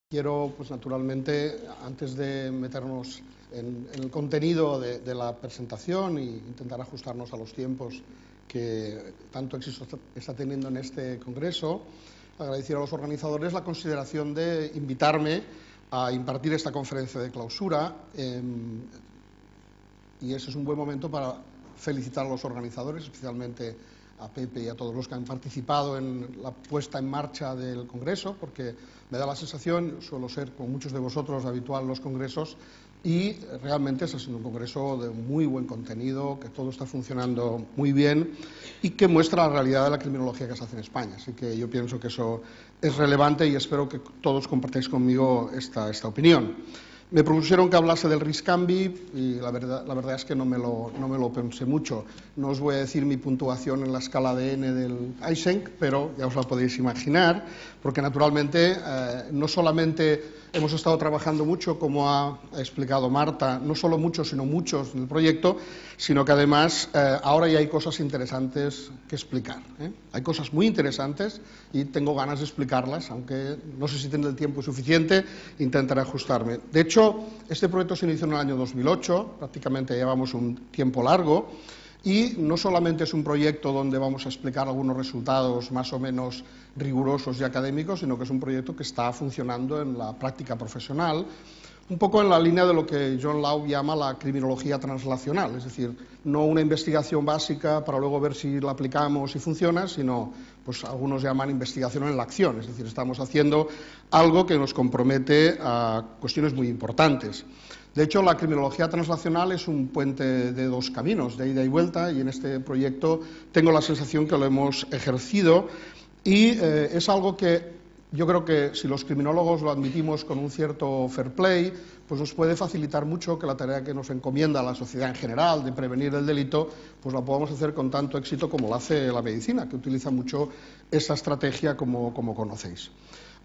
Quiero, pues naturalmente, antes de meternos en el contenido de la presentación e intentar ajustarnos a los tiempos que tanto éxito está teniendo en este congreso, agradecer a los organizadores la consideración de invitarme a impartir esta conferencia de clausura, y ese es un buen momento para felicitar a los organizadores, especialmente a Pepe y a todos los que han participado en la puesta en marcha del Congreso, porque me da la sensación, suelo ser, como muchos de vosotros, habitual en los congresos, y realmente está siendo un congreso de muy buen contenido, que todo está funcionando muy bien y que muestra la realidad de la criminología que se hace en España. Así que yo pienso que eso es relevante y espero que todos compartáis conmigo esta opinión. Me propusieron que hablase del RISCAMBI y la verdad es que no me lo pensé mucho. No os voy a decir mi puntuación en la escala de N del Eysenck, pero ya os la podéis imaginar, porque naturalmente no solamente hemos estado trabajando mucho, como ha explicado Marta, no solo muchos, sino muchos en el proyecto, sino que además ahora ya hay cosas interesantes que explicar. Hay cosas muy interesantes y tengo ganas de explicarlas, aunque no sé si tendré el tiempo suficiente, intentaré ajustarme. De hecho, este proyecto se inició en el año 2008, prácticamente llevamos un tiempo largo, y no solamente es un proyecto donde vamos a explicar algunos resultados más o menos rigurosos y académicos, sino que es un proyecto que está funcionando en la práctica profesional, un poco en la línea de lo que John Law llama la criminología translacional, es decir, no una investigación básica para luego ver si la aplicamos y funciona, sino, pues algunos llaman investigación en la acción, es decir, estamos haciendo algo que nos compromete a cuestiones muy importantes. De hecho, la criminología translacional es un puente de dos caminos, de ida y vuelta, y en este proyecto tengo la sensación que lo hemos ejercido y es algo que yo creo que si los criminólogos lo admitimos con un cierto fair play, pues nos puede facilitar mucho que la tarea que nos encomienda la sociedad en general de prevenir el delito, pues la podamos hacer con tanto éxito como lo hace la medicina, que utiliza mucho esa estrategia como conocéis.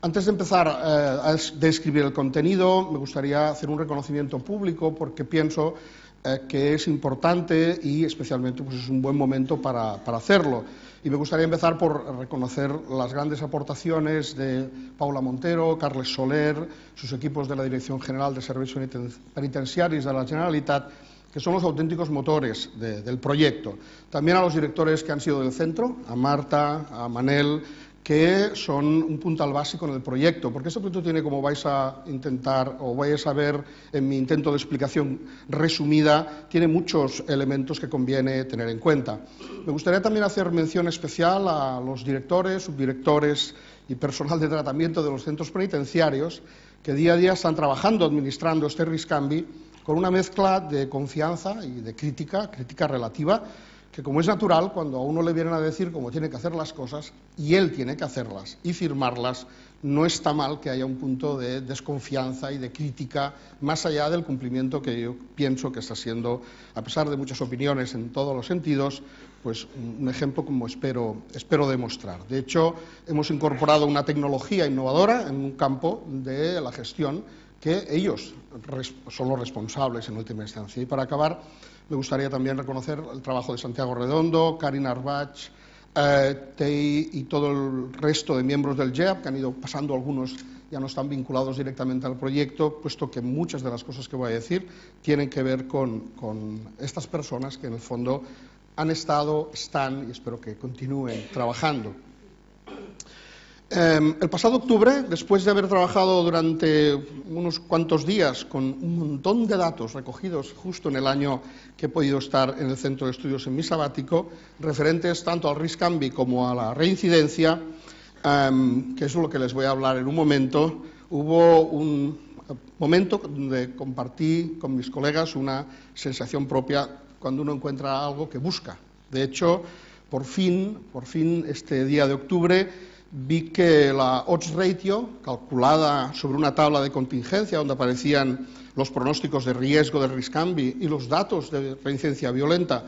Antes de empezar a describir el contenido, me gustaría hacer un reconocimiento público porque pienso que es importante y especialmente pues, es un buen momento para hacerlo. Y me gustaría empezar por reconocer las grandes aportaciones de Paula Montero, Carles Soler, sus equipos de la Dirección General de Serveis Penitenciaris de la Generalitat, que son los auténticos motores del proyecto. También a los directores que han sido del centro, a Marta, a Manel, que son un puntal básico en el proyecto, porque este proyecto tiene, como vais a intentar o vais a ver en mi intento de explicación resumida, tiene muchos elementos que conviene tener en cuenta. Me gustaría también hacer mención especial a los directores, subdirectores y personal de tratamiento de los centros penitenciarios que día a día están trabajando, administrando este RISCAMBI con una mezcla de confianza y de crítica relativa, que como es natural, cuando a uno le vienen a decir cómo tiene que hacer las cosas y él tiene que hacerlas y firmarlas, no está mal que haya un punto de desconfianza y de crítica más allá del cumplimiento que yo pienso que está siendo, a pesar de muchas opiniones en todos los sentidos, pues un ejemplo como espero demostrar. De hecho, hemos incorporado una tecnología innovadora en un campo de la gestión que ellos son los responsables en última instancia. Y para acabar, me gustaría también reconocer el trabajo de Santiago Redondo, Karin Arbach, Tei y todo el resto de miembros del GEAP, que han ido pasando, algunos ya no están vinculados directamente al proyecto, puesto que muchas de las cosas que voy a decir tienen que ver con estas personas que en el fondo han estado, están y espero que continúen trabajando. El pasado octubre, después de haber trabajado durante unos cuantos días con un montón de datos recogidos justo en el año que he podido estar en el centro de estudios en mi sabático, referentes tanto al RISCAMBI como a la reincidencia, que es lo que les voy a hablar en un momento, hubo un momento donde compartí con mis colegas una sensación propia cuando uno encuentra algo que busca. De hecho, por fin, este día de octubre, vi que la odds ratio, calculada sobre una tabla de contingencia donde aparecían los pronósticos de riesgo del RISCAMBI y los datos de reincidencia violenta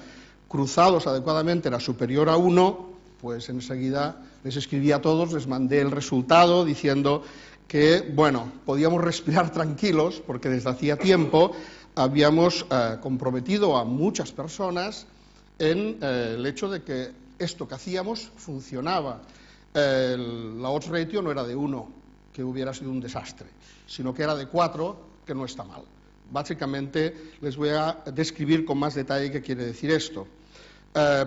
cruzados adecuadamente, era superior a 1, pues enseguida les escribí a todos, les mandé el resultado diciendo que, bueno, podíamos respirar tranquilos porque desde hacía tiempo habíamos comprometido a muchas personas en el hecho de que esto que hacíamos funcionaba. La odds ratio no era de 1, que hubiera sido un desastre, sino que era de 4, que no está mal. Básicamente les voy a describir con más detalle qué quiere decir esto.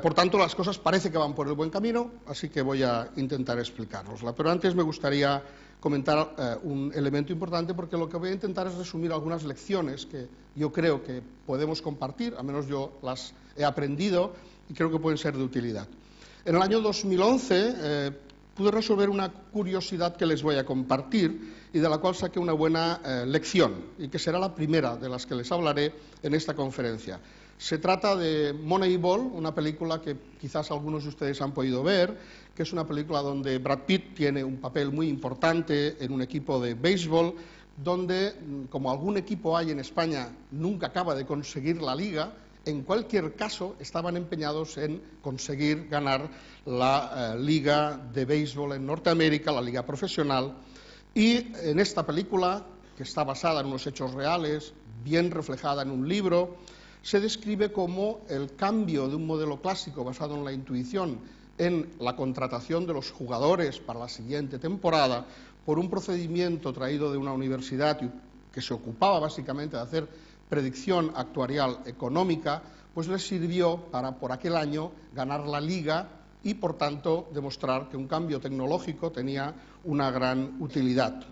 Por tanto, las cosas parece que van por el buen camino, así que voy a intentar explicárosla. Pero antes me gustaría comentar un elemento importante, porque lo que voy a intentar es resumir algunas lecciones que yo creo que podemos compartir, al menos yo las he aprendido y creo que pueden ser de utilidad. En el año 2011 pude resolver una curiosidad que les voy a compartir y de la cual saqué una buena lección, y que será la primera de las que les hablaré en esta conferencia. Se trata de Moneyball, una película que quizás algunos de ustedes han podido ver, que es una película donde Brad Pitt tiene un papel muy importante en un equipo de béisbol, donde, como algún equipo hay en España, nunca acaba de conseguir la liga. En cualquier caso, estaban empeñados en conseguir ganar la liga de béisbol en Norteamérica, la liga profesional, y en esta película, que está basada en unos hechos reales, bien reflejada en un libro, se describe como el cambio de un modelo clásico basado en la intuición en la contratación de los jugadores para la siguiente temporada por un procedimiento traído de una universidad que se ocupaba básicamente de hacer predicción actuarial económica, pues les sirvió para, por aquel año, ganar la liga y, por tanto, demostrar que un cambio tecnológico tenía una gran utilidad.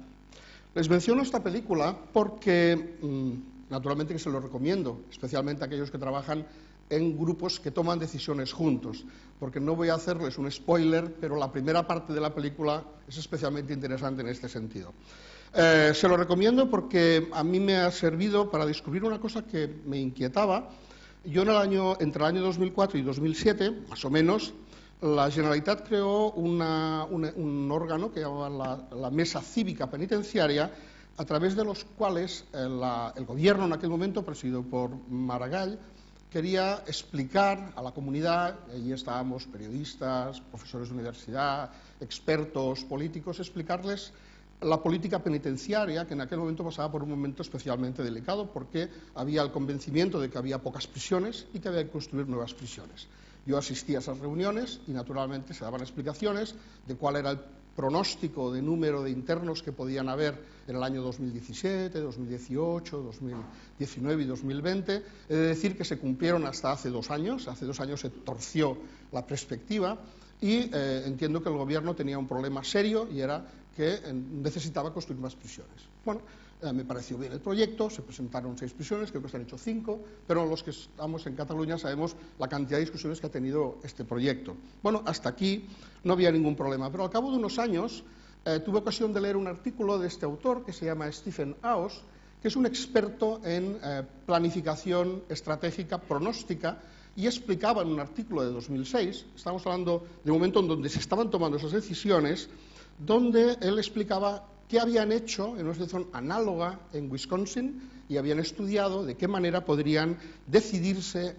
Les menciono esta película porque naturalmente que se lo recomiendo, especialmente a aquellos que trabajan en grupos que toman decisiones juntos, porque no voy a hacerles un spoiler, pero la primera parte de la película es especialmente interesante en este sentido. Se lo recomiendo porque a mí me ha servido para descubrir una cosa que me inquietaba. Yo entre el año 2004 y 2007, más o menos, la Generalitat creó un órgano que llamaba la Mesa Cívica Penitenciaria, a través de los cuales el gobierno en aquel momento, presidido por Maragall, quería explicar a la comunidad, allí estábamos periodistas, profesores de universidad, expertos, políticos, explicarles la política penitenciaria, que en aquel momento pasaba por un momento especialmente delicado, porque había el convencimiento de que había pocas prisiones y que había que construir nuevas prisiones. Yo asistí a esas reuniones y naturalmente se daban explicaciones de cuál era el pronóstico de número de internos que podían haber en el año 2017, 2018, 2019 y 2020. He de decir que se cumplieron hasta hace 2 años. Hace 2 años se torció la perspectiva y entiendo que el gobierno tenía un problema serio y era que necesitaba construir más prisiones. Bueno, me pareció bien el proyecto, se presentaron 6 prisiones, creo que se han hecho 5, pero los que estamos en Cataluña sabemos la cantidad de discusiones que ha tenido este proyecto. Bueno, hasta aquí no había ningún problema, pero al cabo de unos años tuve ocasión de leer un artículo de este autor que se llama Stephen House, que es un experto en planificación estratégica pronóstica, y explicaba en un artículo de 2006, estamos hablando de un momento en donde se estaban tomando esas decisiones, donde él explicaba qué habían hecho en una situación análoga en Wisconsin y habían estudiado de qué manera podrían decidirse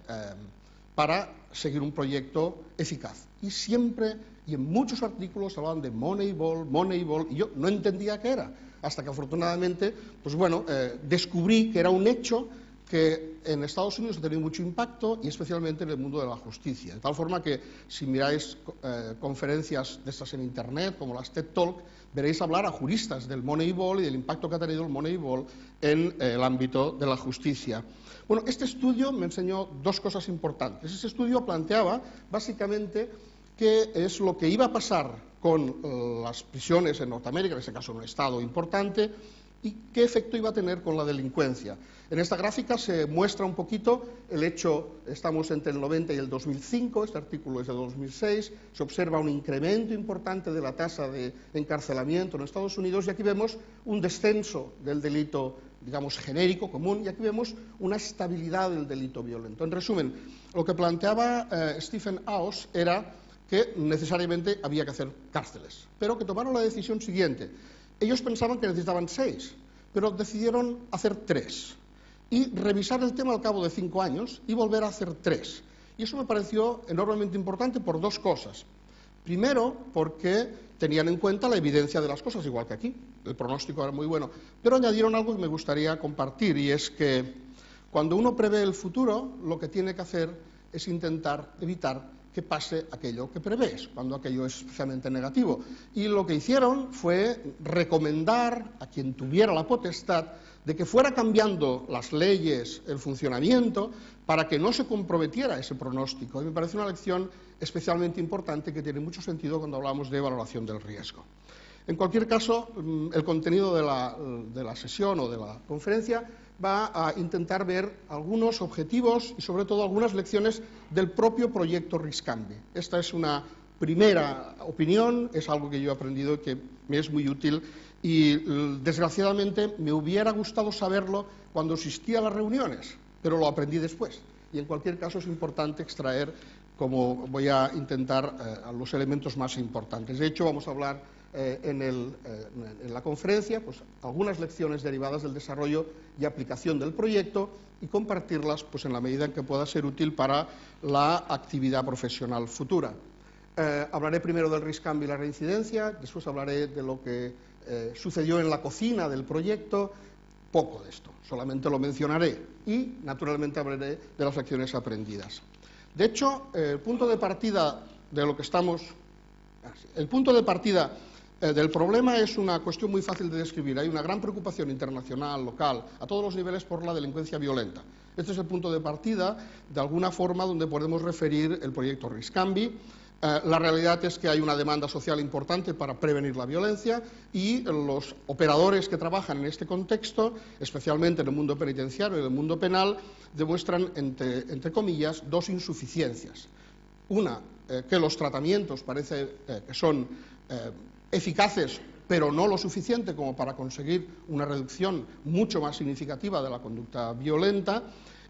para seguir un proyecto eficaz. Y siempre, y en muchos artículos, hablaban de Moneyball, y yo no entendía qué era, hasta que afortunadamente, pues bueno, descubrí que era un hecho que en Estados Unidos ha tenido mucho impacto y especialmente en el mundo de la justicia. De tal forma que si miráis conferencias de estas en Internet, como las TED Talk, veréis hablar a juristas del Moneyball y del impacto que ha tenido el Moneyball en el ámbito de la justicia. Bueno, este estudio me enseñó 2 cosas importantes. Ese estudio planteaba básicamente qué es lo que iba a pasar con las prisiones en Norteamérica, en este caso en un estado importante, y qué efecto iba a tener con la delincuencia. En esta gráfica se muestra un poquito el hecho, estamos entre el 90 y el 2005, este artículo es de 2006, se observa un incremento importante de la tasa de encarcelamiento en Estados Unidos y aquí vemos un descenso del delito, digamos, genérico, común, y aquí vemos una estabilidad del delito violento. En resumen, lo que planteaba Stephen House era que necesariamente había que hacer cárceles, pero que tomaron la decisión siguiente. Ellos pensaban que necesitaban 6, pero decidieron hacer 3 y revisar el tema al cabo de 5 años y volver a hacer 3. Y eso me pareció enormemente importante por 2 cosas. Primero, porque tenían en cuenta la evidencia de las cosas, igual que aquí. El pronóstico era muy bueno. Pero añadieron algo que me gustaría compartir, y es que cuando uno prevé el futuro, lo que tiene que hacer es intentar evitar que pase aquello que prevés, cuando aquello es especialmente negativo. Y lo que hicieron fue recomendar a quien tuviera la potestad de que fuera cambiando las leyes, el funcionamiento, para que no se comprometiera ese pronóstico. Y me parece una lección especialmente importante que tiene mucho sentido cuando hablamos de valoración del riesgo. En cualquier caso, el contenido de la sesión o de la conferencia va a intentar ver algunos objetivos y sobre todo algunas lecciones del propio proyecto Riscambi. Esta es una primera opinión, es algo que yo he aprendido y que me es muy útil y desgraciadamente me hubiera gustado saberlo cuando asistía a las reuniones, pero lo aprendí después. Y en cualquier caso es importante extraer, como voy a intentar, los elementos más importantes. De hecho, vamos a hablar en la conferencia pues, algunas lecciones derivadas del desarrollo y aplicación del proyecto y compartirlas pues, en la medida en que pueda ser útil para la actividad profesional futura. Hablaré primero del Riscambi y la reincidencia, después hablaré de lo que sucedió en la cocina del proyecto, poco de esto, solamente lo mencionaré y naturalmente hablaré de las lecciones aprendidas. De hecho, el punto de partida de lo que estamos... El punto de partida del problema es una cuestión muy fácil de describir. Hay una gran preocupación internacional, local, a todos los niveles por la delincuencia violenta. Este es el punto de partida, de alguna forma, donde podemos referir el proyecto Riscambi. La realidad es que hay una demanda social importante para prevenir la violencia y los operadores que trabajan en este contexto, especialmente en el mundo penitenciario y en el mundo penal, demuestran, entre comillas, dos insuficiencias. Una, que los tratamientos parece que son eficaces, pero no lo suficiente como para conseguir una reducción mucho más significativa de la conducta violenta,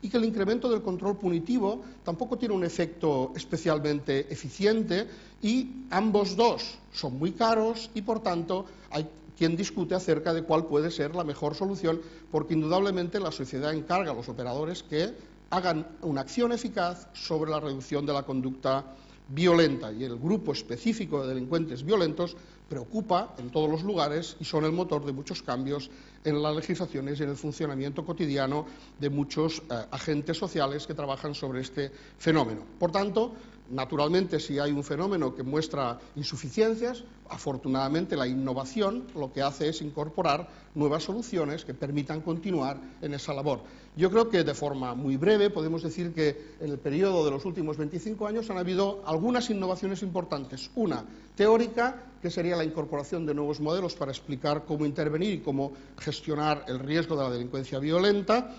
y que el incremento del control punitivo tampoco tiene un efecto especialmente eficiente y ambos dos son muy caros y por tanto hay quien discute acerca de cuál puede ser la mejor solución, porque indudablemente la sociedad encarga a los operadores que hagan una acción eficaz sobre la reducción de la conducta violenta, y el grupo específico de delincuentes violentos preocupa en todos los lugares y son el motor de muchos cambios en las legislaciones y en el funcionamiento cotidiano de muchos agentes sociales que trabajan sobre este fenómeno. Por tanto, naturalmente, si hay un fenómeno que muestra insuficiencias, afortunadamente la innovación lo que hace es incorporar nuevas soluciones que permitan continuar en esa labor. Yo creo que de forma muy breve podemos decir que en el periodo de los últimos 25 años han habido algunas innovaciones importantes. Una teórica, que sería la incorporación de nuevos modelos para explicar cómo intervenir y cómo gestionar el riesgo de la delincuencia violenta.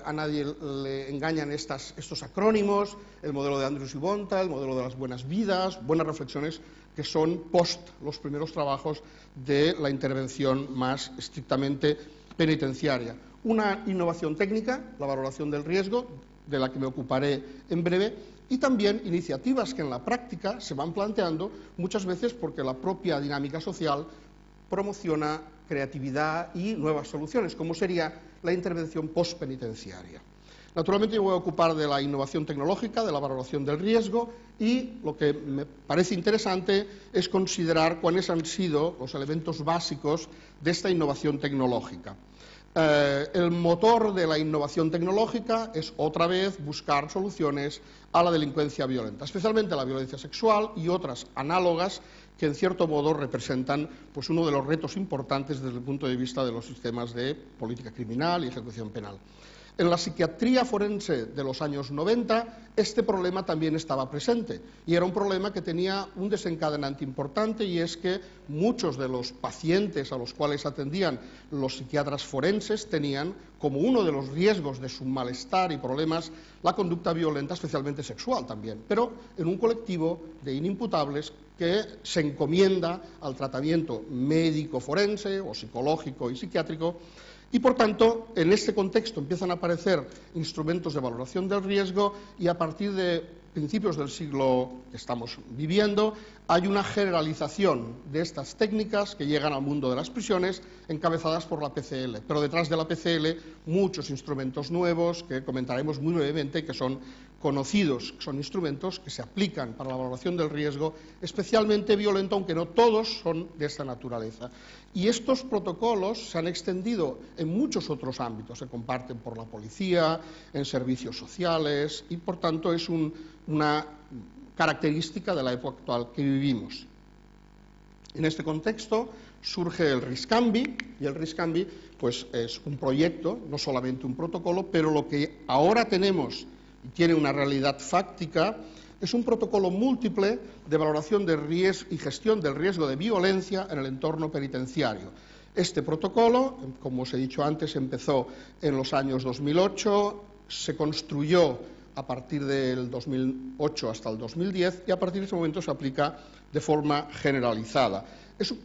A nadie le engañan estos acrónimos, el modelo de Andrews y Bonta, el modelo de las buenas vidas, buenas reflexiones que son post los primeros trabajos de la intervención más estrictamente penitenciaria. Una innovación técnica, la valoración del riesgo, de la que me ocuparé en breve, y también iniciativas que en la práctica se van planteando muchas veces porque la propia dinámica social promociona creatividad y nuevas soluciones, como sería la intervención postpenitenciaria. Naturalmente, yo voy a ocupar de la innovación tecnológica, de la valoración del riesgo, y lo que me parece interesante es considerar cuáles han sido los elementos básicos de esta innovación tecnológica. El motor de la innovación tecnológica es otra vez buscar soluciones a la delincuencia violenta, especialmente a la violencia sexual y otras análogas que en cierto modo representan pues, uno de los retos importantes desde el punto de vista de los sistemas de política criminal y ejecución penal. En la psiquiatría forense de los años 90 este problema también estaba presente y era un problema que tenía un desencadenante importante, y es que muchos de los pacientes a los cuales atendían los psiquiatras forenses tenían como uno de los riesgos de su malestar y problemas la conducta violenta, especialmente sexual también, pero en un colectivo de inimputables que se encomienda al tratamiento médico forense o psicológico y psiquiátrico. Y, por tanto, en este contexto empiezan a aparecer instrumentos de valoración del riesgo y a partir de principios del siglo que estamos viviendo hay una generalización de estas técnicas que llegan al mundo de las prisiones encabezadas por la PCL. Pero detrás de la PCL muchos instrumentos nuevos que comentaremos muy brevemente y que son conocidos, que son instrumentos que se aplican para la valoración del riesgo especialmente violento, aunque no todos son de esta naturaleza. Y estos protocolos se han extendido en muchos otros ámbitos, se comparten por la policía, en servicios sociales, y por tanto es una característica de la época actual que vivimos. En este contexto surge el RISCAMBI, y el RISCAMBI pues, es un proyecto, no solamente un protocolo, pero lo que ahora tenemos y tiene una realidad fáctica es un protocolo múltiple de valoración de riesgo y gestión del riesgo de violencia en el entorno penitenciario. Este protocolo, como os he dicho antes, empezó en los años 2008, se construyó a partir del 2008 hasta el 2010 y a partir de ese momento se aplica de forma generalizada.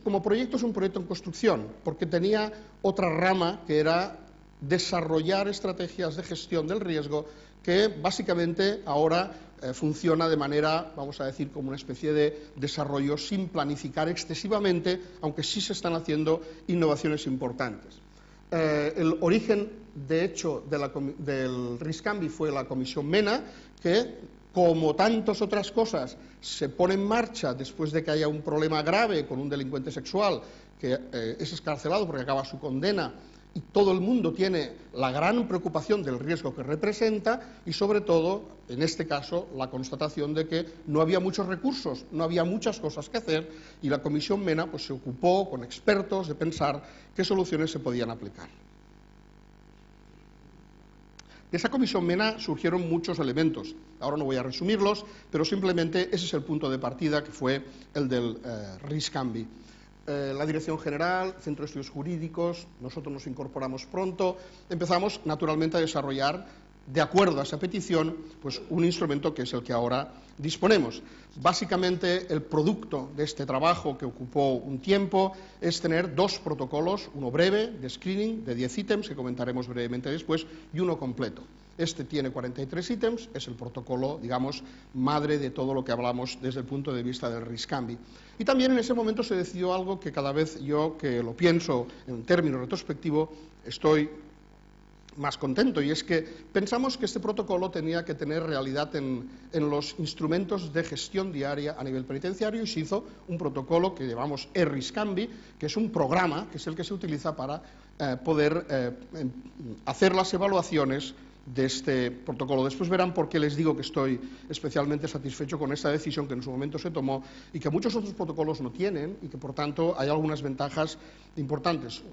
Como proyecto es un proyecto en construcción, porque tenía otra rama que era desarrollar estrategias de gestión del riesgo que básicamente ahora funciona de manera, vamos a decir, como una especie de desarrollo sin planificar excesivamente, aunque sí se están haciendo innovaciones importantes. El origen, de hecho, del RISCAMBI fue la Comisión MENA, que, como tantas otras cosas, se pone en marcha después de que haya un problema grave con un delincuente sexual que es excarcelado porque acaba su condena, y todo el mundo tiene la gran preocupación del riesgo que representa y, sobre todo, en este caso, la constatación de que no había muchos recursos, no había muchas cosas que hacer, y la Comisión MENA pues, se ocupó con expertos de pensar qué soluciones se podían aplicar. De esa Comisión MENA surgieron muchos elementos. Ahora no voy a resumirlos, pero simplemente ese es el punto de partida, que fue el del RISCAMBI. La Dirección General, Centro de Estudios Jurídicos, nosotros nos incorporamos pronto, empezamos naturalmente a desarrollar, de acuerdo a esa petición, pues un instrumento que es el que ahora disponemos. Básicamente el producto de este trabajo, que ocupó un tiempo, es tener dos protocolos, uno breve de screening de 10 ítems, que comentaremos brevemente después, y uno completo. Este tiene 43 ítems, es el protocolo, digamos, madre de todo lo que hablamos desde el punto de vista del RISCAMBI. Y también en ese momento se decidió algo que cada vez yo, que lo pienso en términos retrospectivos, estoy más contento, y es que pensamos que este protocolo tenía que tener realidad en los instrumentos de gestión diaria a nivel penitenciario, y se hizo un protocolo que llamamos RISCAMBI, que es un programa, que es el que se utiliza para poder hacer las evaluaciones de este protocolo. Después verán por qué les digo que estoy especialmente satisfecho con esta decisión que en su momento se tomó y que muchos otros protocolos no tienen, y que por tanto hay algunas ventajas importantes.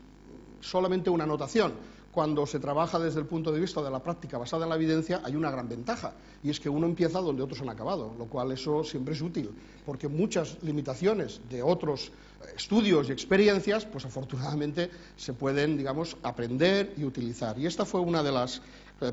Solamente una anotación: cuando se trabaja desde el punto de vista de la práctica basada en la evidencia, hay una gran ventaja, y es que uno empieza donde otros han acabado, lo cual eso siempre es útil, porque muchas limitaciones de otros estudios y experiencias, pues afortunadamente se pueden, digamos, aprender y utilizar. Y esta fue una de las,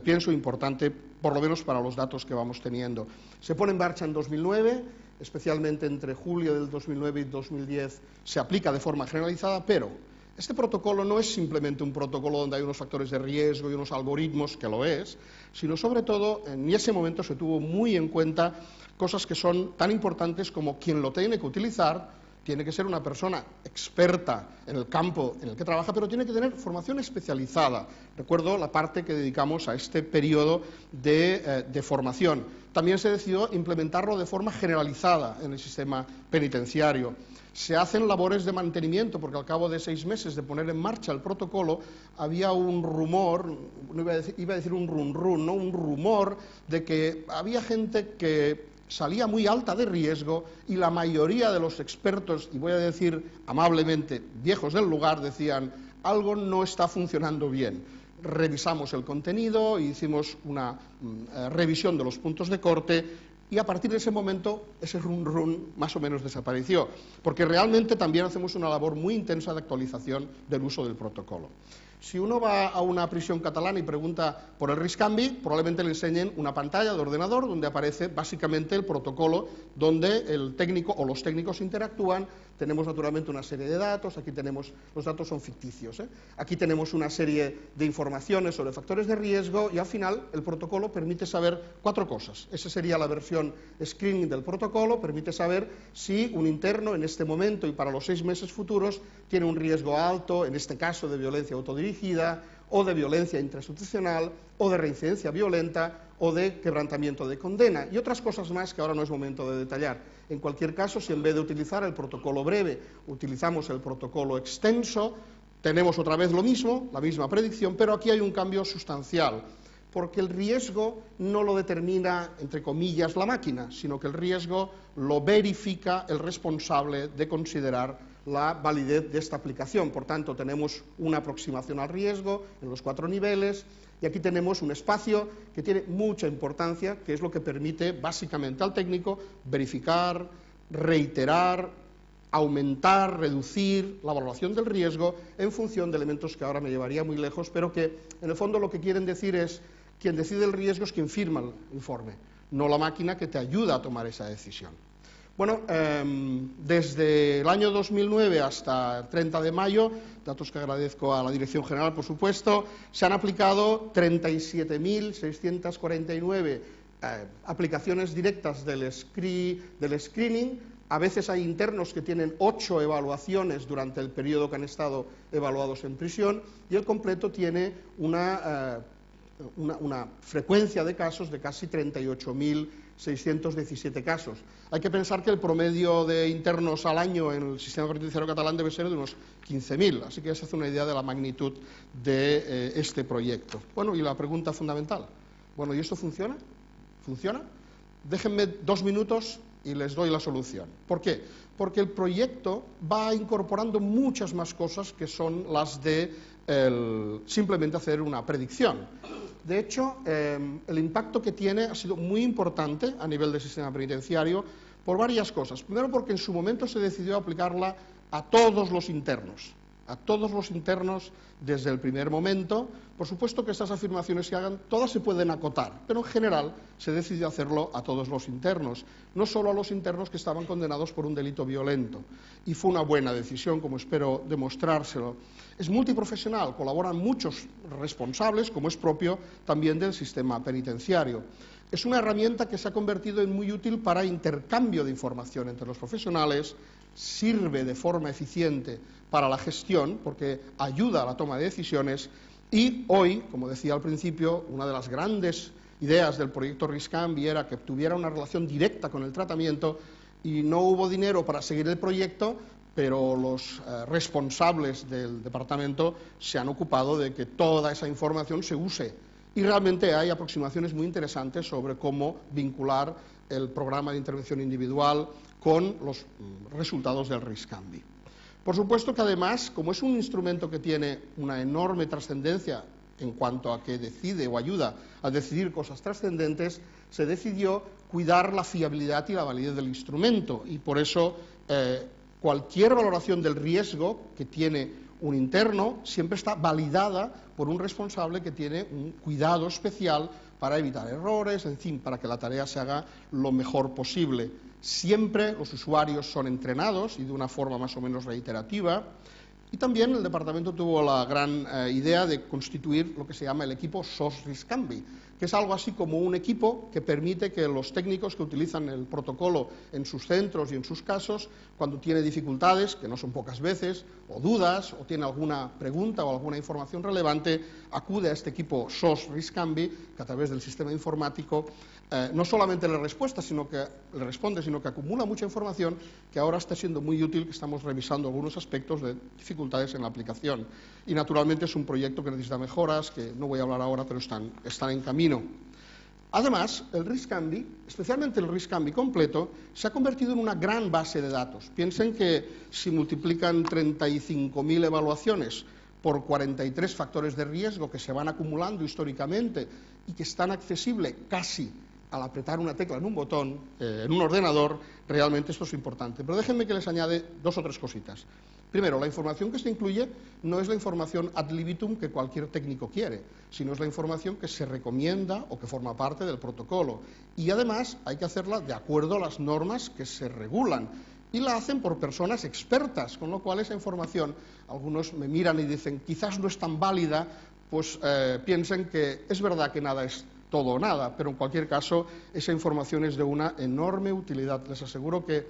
pienso, importante, por lo menos para los datos que vamos teniendo. Se pone en marcha en 2009, especialmente entre julio del 2009 y 2010 se aplica de forma generalizada, pero este protocolo no es simplemente un protocolo donde hay unos factores de riesgo y unos algoritmos, que lo es, sino sobre todo en ese momento se tuvo muy en cuenta cosas que son tan importantes como quien lo tiene que utilizar. Tiene que ser una persona experta en el campo en el que trabaja, pero tiene que tener formación especializada. Recuerdo la parte que dedicamos a este periodo de formación. También se decidió implementarlo de forma generalizada en el sistema penitenciario. Se hacen labores de mantenimiento, porque al cabo de 6 meses de poner en marcha el protocolo había un rumor, iba a decir un run-run, ¿no? Un rumor de que había gente que salía muy alta de riesgo, y la mayoría de los expertos, y voy a decir amablemente viejos del lugar, decían: algo no está funcionando bien. Revisamos el contenido, hicimos una revisión de los puntos de corte, y a partir de ese momento ese run-run más o menos desapareció, porque realmente también hacemos una labor muy intensa de actualización del uso del protocolo. Si uno va a una prisión catalana y pregunta por el RISCAMBI, probablemente le enseñen una pantalla de ordenador donde aparece básicamente el protocolo, donde el técnico o los técnicos interactúan. Tenemos naturalmente una serie de datos, aquí tenemos, los datos son ficticios, aquí tenemos una serie de informaciones sobre factores de riesgo, y al final el protocolo permite saber 4 cosas. Esa sería la versión screening del protocolo. Permite saber si un interno en este momento y para los 6 meses futuros tiene un riesgo alto, en este caso de violencia autodirigida, o de violencia intrainstitucional, o de reincidencia violenta, o de quebrantamiento de condena, y otras cosas más que ahora no es momento de detallar. En cualquier caso, si en vez de utilizar el protocolo breve, utilizamos el protocolo extenso, tenemos otra vez lo mismo, la misma predicción, pero aquí hay un cambio sustancial, porque el riesgo no lo determina, entre comillas, la máquina, sino que el riesgo lo verifica el responsable de considerar la validez de esta aplicación. Por tanto, tenemos una aproximación al riesgo en los 4 niveles, y aquí tenemos un espacio que tiene mucha importancia, que es lo que permite básicamente al técnico verificar, reiterar, aumentar, reducir la valoración del riesgo en función de elementos que ahora me llevaría muy lejos, pero que en el fondo lo que quieren decir es: quien decide el riesgo es quien firma el informe, no la máquina que te ayuda a tomar esa decisión. Bueno, desde el año 2009 hasta el 30 de mayo, datos que agradezco a la Dirección General, por supuesto, se han aplicado 37.649 aplicaciones directas del screening. A veces hay internos que tienen 8 evaluaciones durante el periodo que han estado evaluados en prisión, y el completo tiene una frecuencia de casos de casi 38.617 casos. Hay que pensar que el promedio de internos al año en el sistema penitenciario catalán debe ser de unos 15.000, así que ya se hace una idea de la magnitud de este proyecto. Bueno, y la pregunta fundamental, bueno, ¿y esto funciona? ¿Funciona? Déjenme 2 minutos y les doy la solución. ¿Por qué? Porque el proyecto va incorporando muchas más cosas que son las de simplemente hacer una predicción. De hecho, el impacto que tiene ha sido muy importante a nivel del sistema penitenciario por varias cosas. Primero, porque en su momento se decidió aplicarla a todos los internos desde el primer momento. Por supuesto que estas afirmaciones que hagan, todas se pueden acotar, pero en general se decidió hacerlo a todos los internos, no solo a los internos que estaban condenados por un delito violento. Y fue una buena decisión, como espero demostrárselo. Es multiprofesional, colaboran muchos responsables, como es propio también del sistema penitenciario. Es una herramienta que se ha convertido en muy útil para intercambio de información entre los profesionales, sirve de forma eficiente para la gestión, porque ayuda a la toma de decisiones, y hoy, como decía al principio, una de las grandes ideas del proyecto RISCAMBI era que tuviera una relación directa con el tratamiento, y no hubo dinero para seguir el proyecto, pero los responsables del departamento se han ocupado de que toda esa información se use, y realmente hay aproximaciones muy interesantes sobre cómo vincular el programa de intervención individual con los resultados del RISCAMBI. Por supuesto que además, como es un instrumento que tiene una enorme trascendencia en cuanto a que decide o ayuda a decidir cosas trascendentes, se decidió cuidar la fiabilidad y la validez del instrumento, y por eso cualquier valoración del riesgo que tiene un interno siempre está validada por un responsable que tiene un cuidado especial para evitar errores, en fin, para que la tarea se haga lo mejor posible. Siempre los usuarios son entrenados y de una forma más o menos reiterativa. Y también el departamento tuvo la gran idea de constituir lo que se llama el equipo SOS RISCAMBI, que es algo así como un equipo que permite que los técnicos que utilizan el protocolo en sus centros y en sus casos, cuando tiene dificultades, que no son pocas veces, o dudas, o tiene alguna pregunta o alguna información relevante, acude a este equipo SOS RISCAMBI, que a través del sistema informático no solamente le responde, sino que acumula mucha información que ahora está siendo muy útil, que estamos revisando algunos aspectos de dificultades en la aplicación. Y naturalmente es un proyecto que necesita mejoras, que no voy a hablar ahora, pero están en camino. Además, el RISCAMBI, especialmente el RISCAMBI completo, se ha convertido en una gran base de datos. Piensen que si multiplican 35.000 evaluaciones por 43 factores de riesgo que se van acumulando históricamente y que están accesibles casi al apretar una tecla en un botón, en un ordenador, realmente esto es importante. Pero déjenme que les añade 2 o 3 cositas. Primero, la información que se incluye no es la información ad libitum que cualquier técnico quiere, sino es la información que se recomienda o que forma parte del protocolo. Y además hay que hacerla de acuerdo a las normas que se regulan. Y la hacen por personas expertas, con lo cual esa información, algunos me miran y dicen, quizás no es tan válida, pues piensen que es verdad que nada es todo o nada, pero en cualquier caso esa información es de una enorme utilidad. Les aseguro que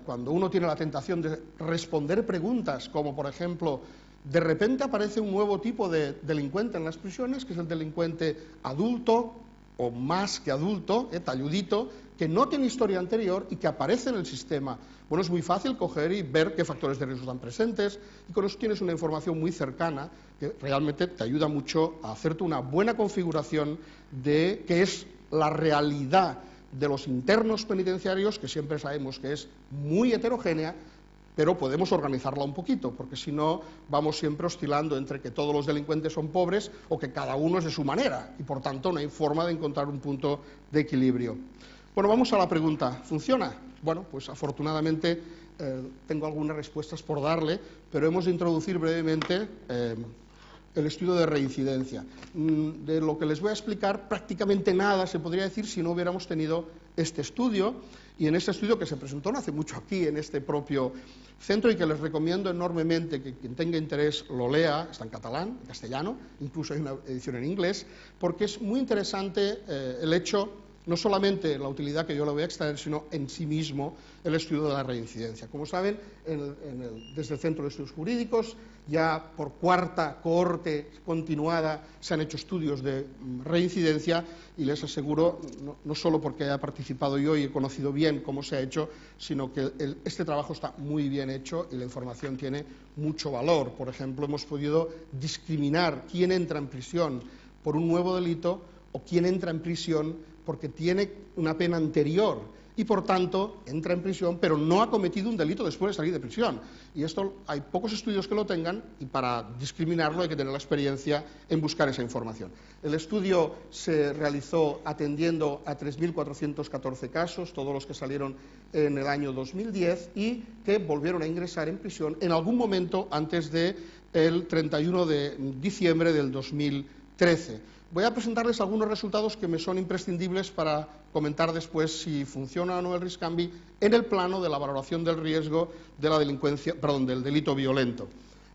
cuando uno tiene la tentación de responder preguntas como, por ejemplo, De repente aparece un nuevo tipo de delincuente en las prisiones, que es el delincuente adulto, o más que adulto, talludito, que no tiene historia anterior y que aparece en el sistema. Bueno, es muy fácil coger y ver qué factores de riesgo están presentes, y con eso tienes una información muy cercana que realmente te ayuda mucho a hacerte una buena configuración de qué es la realidad de los internos penitenciarios, que siempre sabemos que es muy heterogénea, pero podemos organizarla un poquito, porque si no vamos siempre oscilando entre que todos los delincuentes son pobres o que cada uno es de su manera, y por tanto no hay forma de encontrar un punto de equilibrio. Bueno, vamos a la pregunta, ¿funciona? Bueno, pues afortunadamente tengo algunas respuestas por darle, pero hemos de introducir brevemente el estudio de reincidencia. De lo que les voy a explicar, prácticamente nada se podría decir si no hubiéramos tenido este estudio, y en este estudio que se presentó no hace mucho aquí, en este propio centro, y que les recomiendo enormemente que quien tenga interés lo lea, está en catalán, en castellano, incluso hay una edición en inglés, porque es muy interesante el hecho, no solamente la utilidad que yo le voy a extraer, sino en sí mismo el estudio de la reincidencia. Como saben, desde el Centro de Estudios Jurídicos, ya por cuarta cohorte continuada se han hecho estudios de reincidencia, y les aseguro, no solo porque haya participado yo y he conocido bien cómo se ha hecho, sino que este trabajo está muy bien hecho y la información tiene mucho valor. Por ejemplo, hemos podido discriminar quién entra en prisión por un nuevo delito o quién entra en prisión porque tiene una pena anterior y por tanto entra en prisión pero no ha cometido un delito después de salir de prisión. Y esto hay pocos estudios que lo tengan, y para discriminarlo hay que tener la experiencia en buscar esa información. El estudio se realizó atendiendo a 3.414 casos, todos los que salieron en el año 2010 y que volvieron a ingresar en prisión en algún momento antes del 31 de diciembre del 2013. Voy a presentarles algunos resultados que me son imprescindibles para comentar después si funciona o no el RISCAMBI en el plano de la valoración del riesgo de la delincuencia, del delito violento.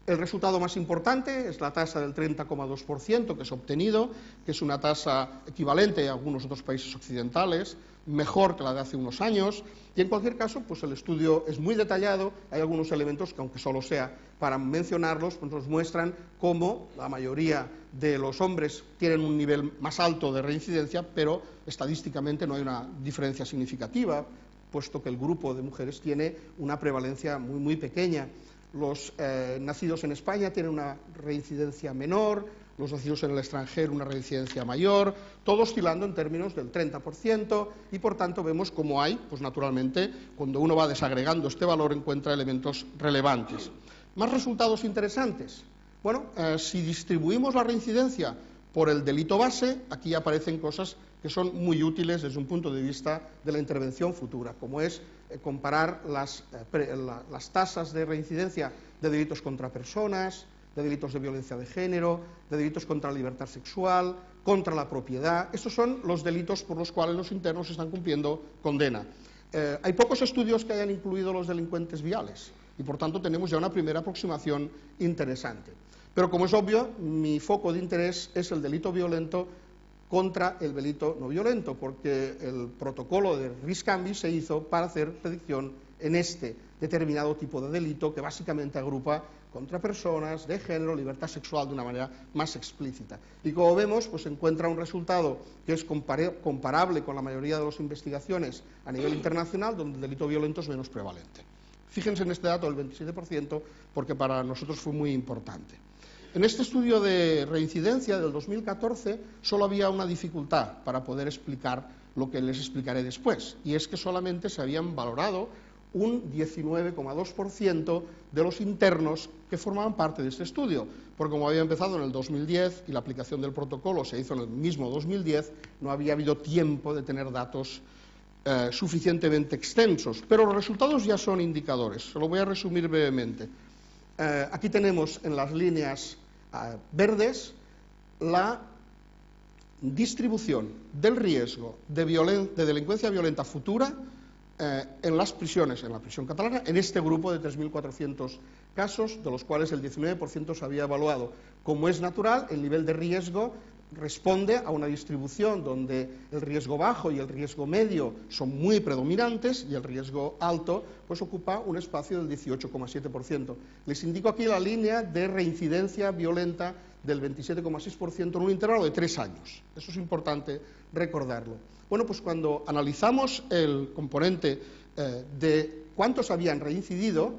El resultado más importante es la tasa del 30,2% que se ha obtenido, que es una tasa equivalente a algunos otros países occidentales, mejor que la de hace unos años, y en cualquier caso, pues el estudio es muy detallado, hay algunos elementos que, aunque solo sea para mencionarlos, pues nos muestran cómo la mayoría de los hombres tienen un nivel más alto de reincidencia, pero estadísticamente no hay una diferencia significativa, puesto que el grupo de mujeres tiene una prevalencia muy, muy pequeña. Los nacidos en España tienen una reincidencia menor, los nacidos en el extranjero una reincidencia mayor, todo oscilando en términos del 30%, y por tanto vemos cómo hay, pues naturalmente, cuando uno va desagregando este valor encuentra elementos relevantes. Más resultados interesantes. Bueno, si distribuimos la reincidencia por el delito base, aquí aparecen cosas que son muy útiles desde un punto de vista de la intervención futura, como es comparar las tasas de reincidencia de delitos contra personas, de delitos de violencia de género, de delitos contra la libertad sexual, contra la propiedad. Estos son los delitos por los cuales los internos están cumpliendo condena. Hay pocos estudios que hayan incluido los delincuentes viales y por tanto tenemos ya una primera aproximación interesante. Pero como es obvio, mi foco de interés es el delito violento contra el delito no violento, porque el protocolo de RISCAMBI se hizo para hacer predicción en este determinado tipo de delito que básicamente agrupa contra personas, de género, libertad sexual de una manera más explícita. Y como vemos, pues se encuentra un resultado que es comparable con la mayoría de las investigaciones a nivel internacional, donde el delito violento es menos prevalente. Fíjense en este dato del 27%, porque para nosotros fue muy importante. En este estudio de reincidencia del 2014 solo había una dificultad para poder explicar lo que les explicaré después, y es que solamente se habían valorado un 19,2% de los internos que formaban parte de este estudio, porque como había empezado en el 2010 y la aplicación del protocolo se hizo en el mismo 2010, no había habido tiempo de tener datos suficientemente extensos, pero los resultados ya son indicadores. Se lo voy a resumir brevemente. Aquí tenemos en las líneas verdes la distribución del riesgo de delincuencia violenta futura en las prisiones, en la prisión catalana, en este grupo de 3.400 casos, de los cuales el 19% se había evaluado. Como es natural, el nivel de riesgo responde a una distribución donde el riesgo bajo y el riesgo medio son muy predominantes y el riesgo alto pues ocupa un espacio del 18,7%. Les indico aquí la línea de reincidencia violenta del 27,6% en un intervalo de 3 años. Eso es importante recordarlo. Bueno, pues cuando analizamos el componente de cuántos habían reincidido,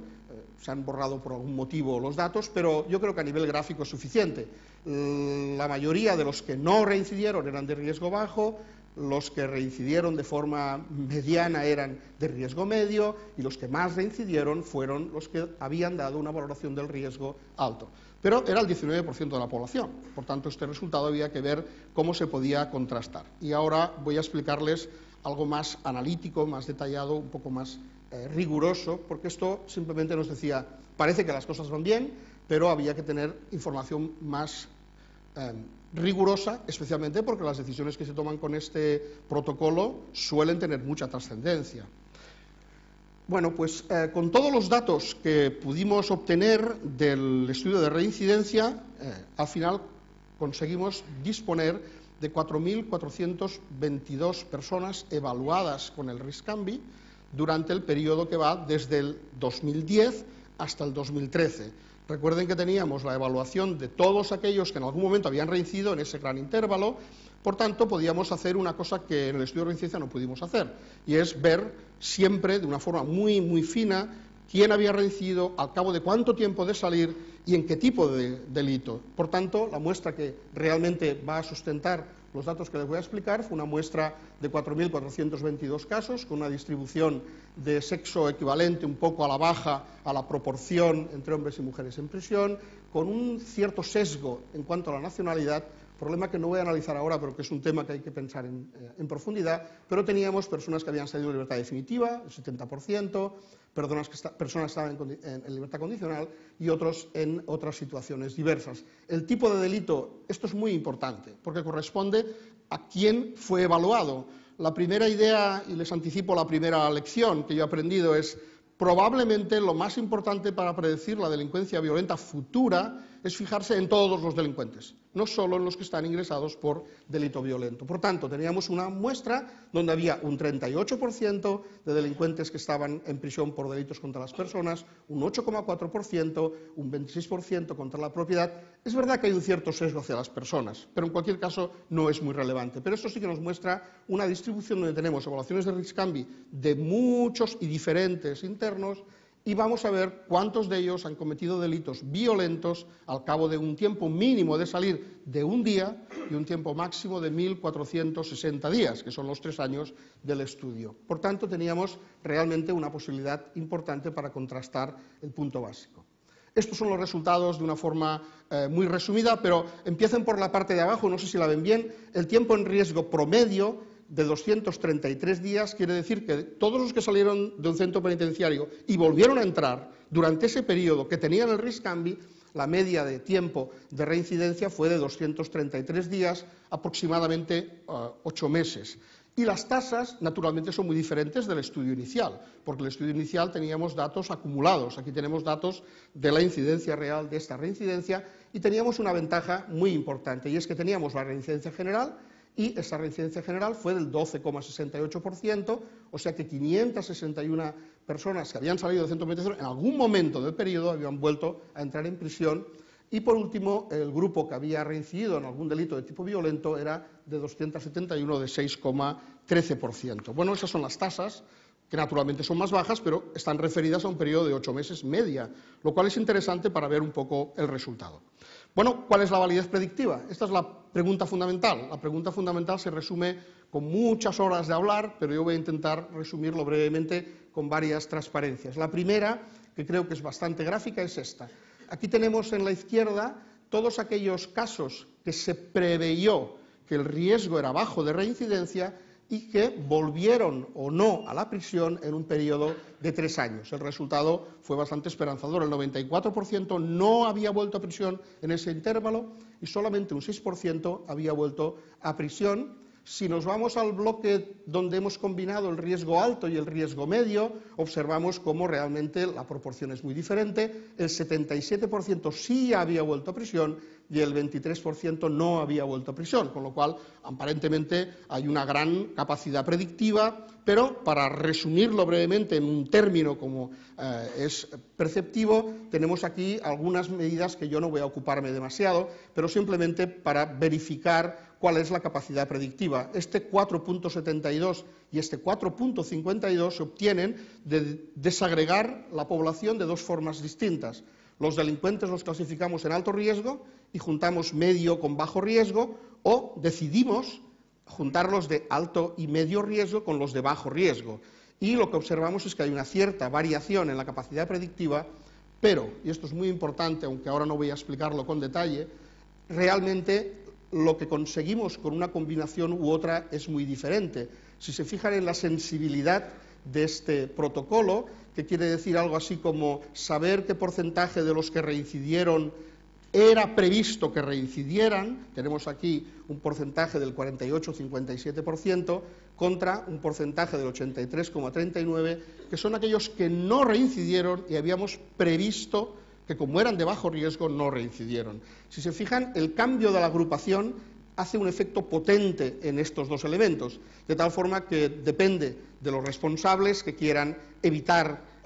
se han borrado por algún motivo los datos, pero yo creo que a nivel gráfico es suficiente. La mayoría de los que no reincidieron eran de riesgo bajo, los que reincidieron de forma mediana eran de riesgo medio y los que más reincidieron fueron los que habían dado una valoración del riesgo alto. Pero era el 19% de la población, por tanto este resultado había que ver cómo se podía contrastar. Y ahora voy a explicarles algo más analítico, más detallado, un poco más riguroso, porque esto simplemente nos decía, parece que las cosas van bien, pero había que tener información más rigurosa, especialmente porque las decisiones que se toman con este protocolo suelen tener mucha trascendencia. Bueno, pues con todos los datos que pudimos obtener del estudio de reincidencia, al final conseguimos disponer de 4.422 personas evaluadas con el RISC-CANVI durante el periodo que va desde el 2010 hasta el 2013. Recuerden que teníamos la evaluación de todos aquellos que en algún momento habían reincidido en ese gran intervalo, por tanto podíamos hacer una cosa que en el estudio de reincidencia no pudimos hacer, y es ver siempre de una forma muy, muy fina quién había reincidido, al cabo de cuánto tiempo de salir y en qué tipo de delito. Por tanto, la muestra que realmente va a sustentar los datos que les voy a explicar fue una muestra de 4.422 casos, con una distribución de sexo equivalente un poco a la baja a la proporción entre hombres y mujeres en prisión, con un cierto sesgo en cuanto a la nacionalidad, problema que no voy a analizar ahora, pero que es un tema que hay que pensar en profundidad, pero teníamos personas que habían salido en libertad definitiva, el 70%, personas que estaban en libertad condicional y otros en otras situaciones diversas. El tipo de delito, esto es muy importante, porque corresponde a quién fue evaluado. La primera idea, y les anticipo la primera lección que yo he aprendido, es probablemente lo más importante para predecir la delincuencia violenta futura es fijarse en todos los delincuentes, no solo en los que están ingresados por delito violento. Por tanto, teníamos una muestra donde había un 38% de delincuentes que estaban en prisión por delitos contra las personas, un 8,4%, un 26% contra la propiedad. Es verdad que hay un cierto sesgo hacia las personas, pero en cualquier caso no es muy relevante. Pero eso sí que nos muestra una distribución donde tenemos evaluaciones de RISC-CANVI de muchos y diferentes internos, y vamos a ver cuántos de ellos han cometido delitos violentos al cabo de un tiempo mínimo de salir de un día y un tiempo máximo de 1.460 días, que son los 3 años del estudio. Por tanto, teníamos realmente una posibilidad importante para contrastar el punto básico. Estos son los resultados de una forma muy resumida, pero empiecen por la parte de abajo, no sé si la ven bien. El tiempo en riesgo promedio de 233 días quiere decir que todos los que salieron de un centro penitenciario y volvieron a entrar durante ese periodo que tenían el RISC-CANVI, la media de tiempo de reincidencia fue de 233 días, aproximadamente 8 meses. Y las tasas, naturalmente, son muy diferentes del estudio inicial, porque en el estudio inicial teníamos datos acumulados, aquí tenemos datos de la incidencia real de esta reincidencia, y teníamos una ventaja muy importante, y es que teníamos la reincidencia general, y esa reincidencia general fue del 12,68%, o sea que 561 personas que habían salido del centro penitenciario en algún momento del periodo habían vuelto a entrar en prisión. Y por último, el grupo que había reincidido en algún delito de tipo violento era de 271, de 6,13%. Bueno, esas son las tasas, que naturalmente son más bajas, pero están referidas a un periodo de 8 meses media, lo cual es interesante para ver un poco el resultado. Bueno, ¿cuál es la validez predictiva? Esta es la pregunta fundamental. La pregunta fundamental se resume con muchas horas de hablar, pero yo voy a intentar resumirlo brevemente con varias transparencias. La primera, que creo que es bastante gráfica, es esta. Aquí tenemos en la izquierda todos aquellos casos que se preveyó que el riesgo era bajo de reincidencia y que volvieron o no a la prisión en un periodo de 3 años. El resultado fue bastante esperanzador. El 94% no había vuelto a prisión en ese intervalo y solamente un 6% había vuelto a prisión, Si nos vamos al bloque donde hemos combinado el riesgo alto y el riesgo medio, observamos cómo realmente la proporción es muy diferente. El 77% sí había vuelto a prisión y el 23% no había vuelto a prisión, con lo cual aparentemente hay una gran capacidad predictiva, pero para resumirlo brevemente en un término como es perceptivo, tenemos aquí algunas medidas que yo no voy a ocuparme demasiado, pero simplemente para verificar cuál es la capacidad predictiva. Este 4.72 y este 4.52 se obtienen de desagregar la población de dos formas distintas. Los delincuentes los clasificamos en alto riesgo y juntamos medio con bajo riesgo, o decidimos juntarlos de alto y medio riesgo con los de bajo riesgo. Y lo que observamos es que hay una cierta variación en la capacidad predictiva, pero, y esto es muy importante, aunque ahora no voy a explicarlo con detalle, realmente lo que conseguimos con una combinación u otra es muy diferente. Si se fijan en la sensibilidad de este protocolo, que quiere decir algo así como saber qué porcentaje de los que reincidieron era previsto que reincidieran, tenemos aquí un porcentaje del 48-57% contra un porcentaje del 83,39%, que son aquellos que no reincidieron y habíamos previsto que como eran de bajo riesgo no reincidieron. Si se fijan, el cambio de la agrupación hace un efecto potente en estos dos elementos, de tal forma que depende de los responsables que quieran evitar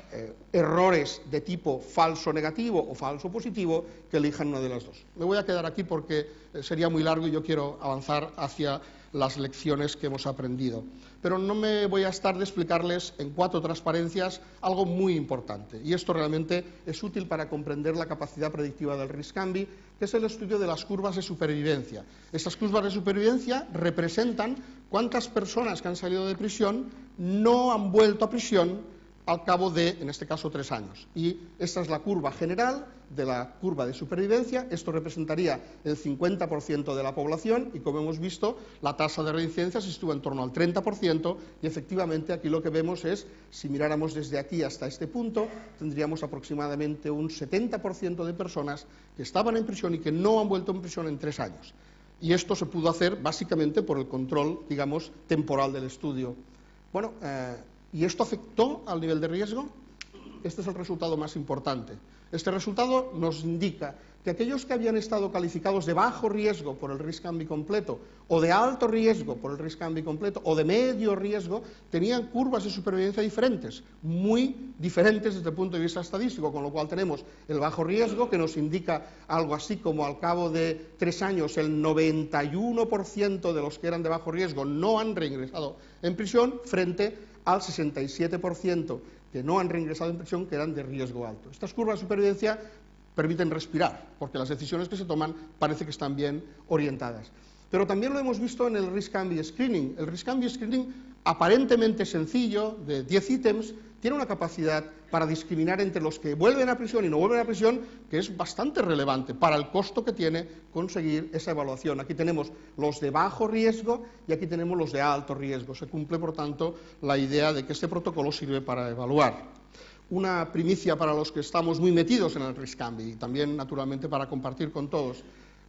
errores de tipo falso negativo o falso positivo, que elijan una de las dos. Me voy a quedar aquí porque sería muy largo y yo quiero avanzar hacia las lecciones que hemos aprendido. Pero no me voy a estar de explicarles en 4 transparencias algo muy importante, y esto realmente es útil para comprender la capacidad predictiva del RISC-CANVI, que es el estudio de las curvas de supervivencia. Estas curvas de supervivencia representan cuántas personas que han salido de prisión no han vuelto a prisión al cabo de, en este caso, 3 años. Y esta es la curva general de la curva de supervivencia. Esto representaría el 50% de la población y, como hemos visto, la tasa de reincidencia se estuvo en torno al 30% y, efectivamente, aquí lo que vemos es, si miráramos desde aquí hasta este punto, tendríamos aproximadamente un 70% de personas que estaban en prisión y que no han vuelto en prisión en 3 años. Y esto se pudo hacer básicamente por el control, digamos, temporal del estudio. Bueno, ¿y esto afectó al nivel de riesgo? Este es el resultado más importante. Este resultado nos indica que aquellos que habían estado calificados de bajo riesgo por el RISC-CANVI completo, o de alto riesgo por el RISC-CANVI completo, o de medio riesgo, tenían curvas de supervivencia diferentes, muy diferentes desde el punto de vista estadístico, con lo cual tenemos el bajo riesgo, que nos indica algo así como al cabo de 3 años el 91% de los que eran de bajo riesgo no han reingresado en prisión, frente al 67% que no han reingresado en prisión, que eran de riesgo alto. Estas curvas de supervivencia permiten respirar, porque las decisiones que se toman parece que están bien orientadas. Pero también lo hemos visto en el RISC-CANVI Screening. El RISC-CANVI Screening, aparentemente sencillo, de 10 ítems, tiene una capacidad para discriminar entre los que vuelven a prisión y no vuelven a prisión, que es bastante relevante para el costo que tiene conseguir esa evaluación. Aquí tenemos los de bajo riesgo y aquí tenemos los de alto riesgo. Se cumple, por tanto, la idea de que este protocolo sirve para evaluar. Una primicia para los que estamos muy metidos en el RISC-CANVI y también, naturalmente, para compartir con todos.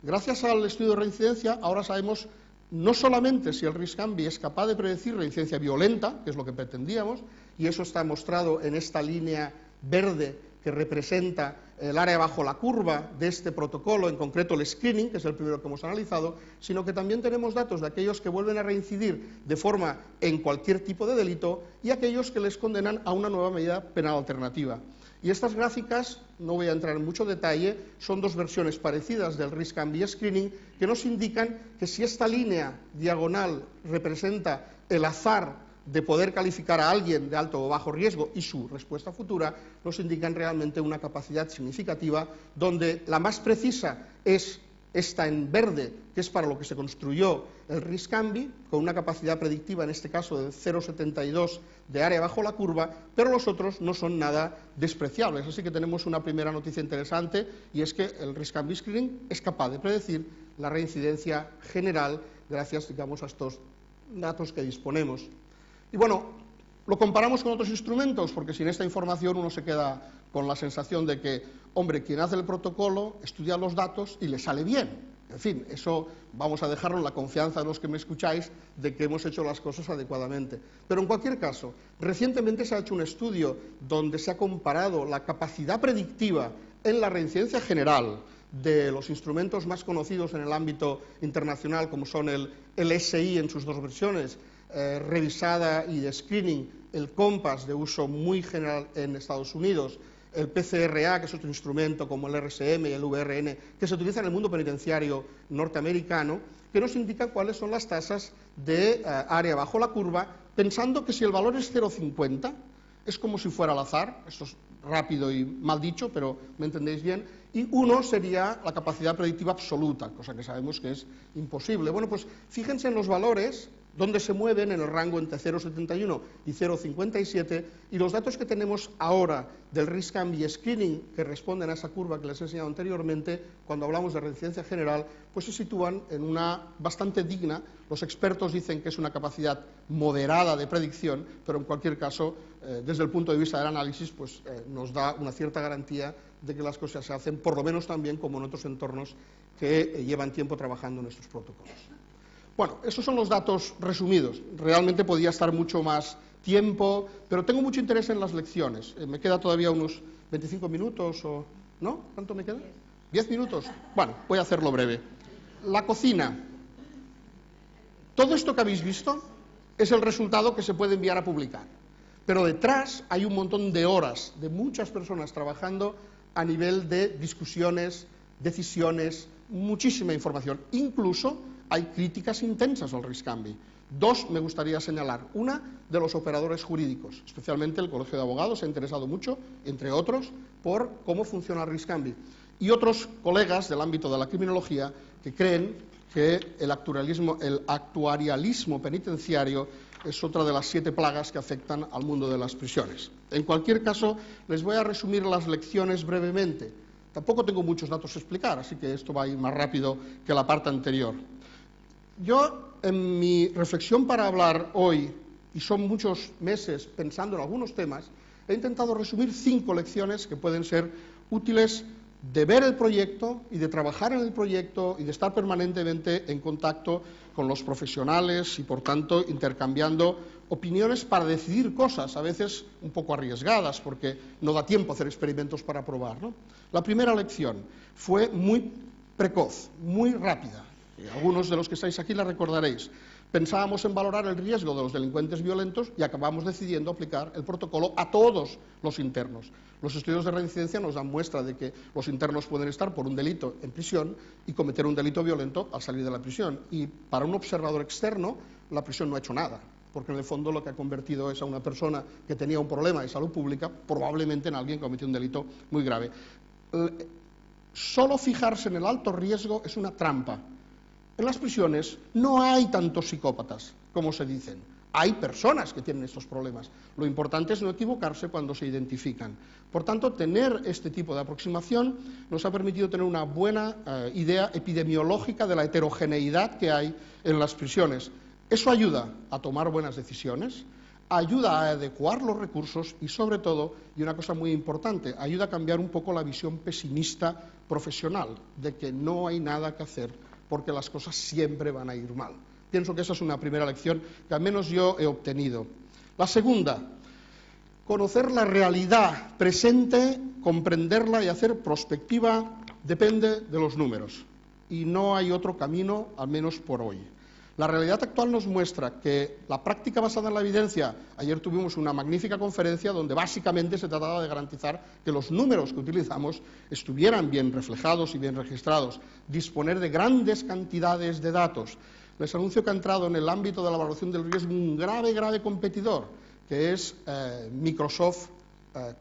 Gracias al estudio de reincidencia, ahora sabemos no solamente si el RISC-CANVI es capaz de predecir reincidencia violenta, que es lo que pretendíamos, y eso está mostrado en esta línea verde que representa el área bajo la curva de este protocolo, en concreto el screening, que es el primero que hemos analizado, sino que también tenemos datos de aquellos que vuelven a reincidir de forma en cualquier tipo de delito y aquellos que les condenan a una nueva medida penal alternativa. Y estas gráficas, no voy a entrar en mucho detalle, son 2 versiones parecidas del RISC-CANVI Screening que nos indican que si esta línea diagonal representa el azar de poder calificar a alguien de alto o bajo riesgo y su respuesta futura, nos indican realmente una capacidad significativa, donde la más precisa es esta en verde, que es para lo que se construyó el RISC-CANVI, con una capacidad predictiva, en este caso de 0,72 de área bajo la curva, pero los otros no son nada despreciables. Así que tenemos una primera noticia interesante, y es que el RISC-CANVI Screening es capaz de predecir la reincidencia general gracias, digamos, a estos datos que disponemos. Y bueno, lo comparamos con otros instrumentos, porque sin esta información uno se queda con la sensación de que, hombre, quien hace el protocolo estudia los datos y le sale bien. En fin, eso vamos a dejarlo en la confianza de los que me escucháis de que hemos hecho las cosas adecuadamente. Pero en cualquier caso, recientemente se ha hecho un estudio donde se ha comparado la capacidad predictiva en la reincidencia general de los instrumentos más conocidos en el ámbito internacional, como son el LSI en sus dos versiones, revisada y de screening, el COMPAS de uso muy general en Estados Unidos, el PCRA, que es otro instrumento como el RSM y el VRN, que se utiliza en el mundo penitenciario norteamericano, que nos indica cuáles son las tasas de área bajo la curva, pensando que si el valor es 0,50, es como si fuera al azar, esto es rápido y mal dicho, pero me entendéis bien, y 1 sería la capacidad predictiva absoluta, cosa que sabemos que es imposible. Bueno, pues fíjense en los valores donde se mueven en el rango entre 0,71 y 0,57, y los datos que tenemos ahora del risk and screening, que responden a esa curva que les he enseñado anteriormente, cuando hablamos de reincidencia general, pues se sitúan en una bastante digna. Los expertos dicen que es una capacidad moderada de predicción, pero en cualquier caso, desde el punto de vista del análisis, pues nos da una cierta garantía de que las cosas se hacen, por lo menos también como en otros entornos que llevan tiempo trabajando en estos protocolos. Bueno, esos son los datos resumidos. Realmente podía estar mucho más tiempo, pero tengo mucho interés en las lecciones. Me queda todavía unos 25 minutos o... ¿No? ¿Cuánto me queda? 10 minutos. Bueno, voy a hacerlo breve. La cocina. Todo esto que habéis visto es el resultado que se puede enviar a publicar. Pero detrás hay un montón de horas de muchas personas trabajando a nivel de discusiones, decisiones, muchísima información. Incluso hay críticas intensas al RISC-CAMBI. Dos me gustaría señalar. Una, de los operadores jurídicos, especialmente el Colegio de Abogados se ha interesado mucho, entre otros, por cómo funciona el RISC-CAMBI. Y otros colegas del ámbito de la criminología que creen que el actuarialismo penitenciario es otra de las 7 plagas que afectan al mundo de las prisiones. En cualquier caso, les voy a resumir las lecciones brevemente. Tampoco tengo muchos datos a explicar, así que esto va a ir más rápido que la parte anterior. Yo, en mi reflexión para hablar hoy, y son muchos meses pensando en algunos temas, he intentado resumir 5 lecciones que pueden ser útiles de ver el proyecto y de trabajar en el proyecto y de estar permanentemente en contacto con los profesionales y, por tanto, intercambiando opiniones para decidir cosas, a veces un poco arriesgadas, porque no da tiempo a hacer experimentos para probar, ¿no? La primera lección fue muy precoz, muy rápida. Algunos de los que estáis aquí la recordaréis. Pensábamos en valorar el riesgo de los delincuentes violentos y acabamos decidiendo aplicar el protocolo a todos los internos. Los estudios de reincidencia nos dan muestra de que los internos pueden estar por un delito en prisión y cometer un delito violento al salir de la prisión. Y para un observador externo, la prisión no ha hecho nada, porque en el fondo lo que ha convertido es a una persona que tenía un problema de salud pública, probablemente en alguien que cometió un delito muy grave. Solo fijarse en el alto riesgo es una trampa. En las prisiones no hay tantos psicópatas como se dicen. Hay personas que tienen estos problemas. Lo importante es no equivocarse cuando se identifican. Por tanto, tener este tipo de aproximación nos ha permitido tener una buena idea epidemiológica de la heterogeneidad que hay en las prisiones. Eso ayuda a tomar buenas decisiones, ayuda a adecuar los recursos y, sobre todo, y una cosa muy importante, ayuda a cambiar un poco la visión pesimista profesional de que no hay nada que hacer porque las cosas siempre van a ir mal. Pienso que esa es una primera lección que al menos yo he obtenido. La segunda, conocer la realidad presente, comprenderla y hacer prospectiva depende de los números. Y no hay otro camino, al menos por hoy. La realidad actual nos muestra que la práctica basada en la evidencia, ayer tuvimos una magnífica conferencia donde básicamente se trataba de garantizar que los números que utilizamos estuvieran bien reflejados y bien registrados, disponer de grandes cantidades de datos. Les anuncio que ha entrado en el ámbito de la evaluación del riesgo un grave competidor, que es Microsoft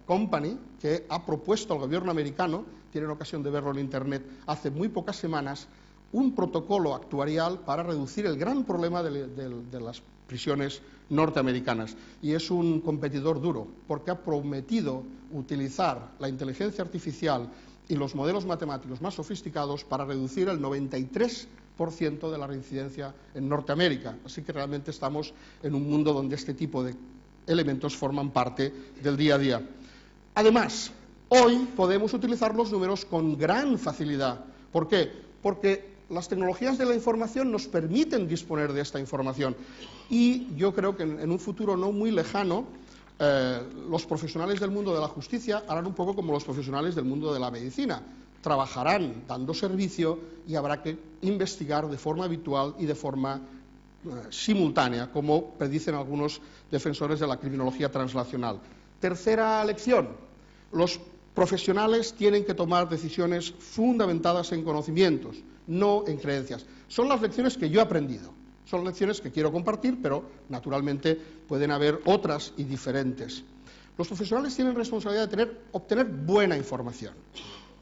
Company, que ha propuesto al gobierno americano, tienen ocasión de verlo en Internet, hace muy pocas semanas, un protocolo actuarial para reducir el gran problema de las prisiones norteamericanas. Y es un competidor duro, porque ha prometido utilizar la inteligencia artificial y los modelos matemáticos más sofisticados para reducir el 93% de la reincidencia en Norteamérica. Así que realmente estamos en un mundo donde este tipo de elementos forman parte del día a día. Además, hoy podemos utilizar los números con gran facilidad. ¿Por qué? Porque las tecnologías de la información nos permiten disponer de esta información y yo creo que en un futuro no muy lejano los profesionales del mundo de la justicia harán un poco como los profesionales del mundo de la medicina. Trabajarán dando servicio y habrá que investigar de forma habitual y de forma simultánea, como predicen algunos defensores de la criminología translacional. Tercera lección: los profesionales tienen que tomar decisiones fundamentadas en conocimientos, no en creencias. Son las lecciones que yo he aprendido, son lecciones que quiero compartir, pero naturalmente pueden haber otras y diferentes. Los profesionales tienen responsabilidad de obtener buena información,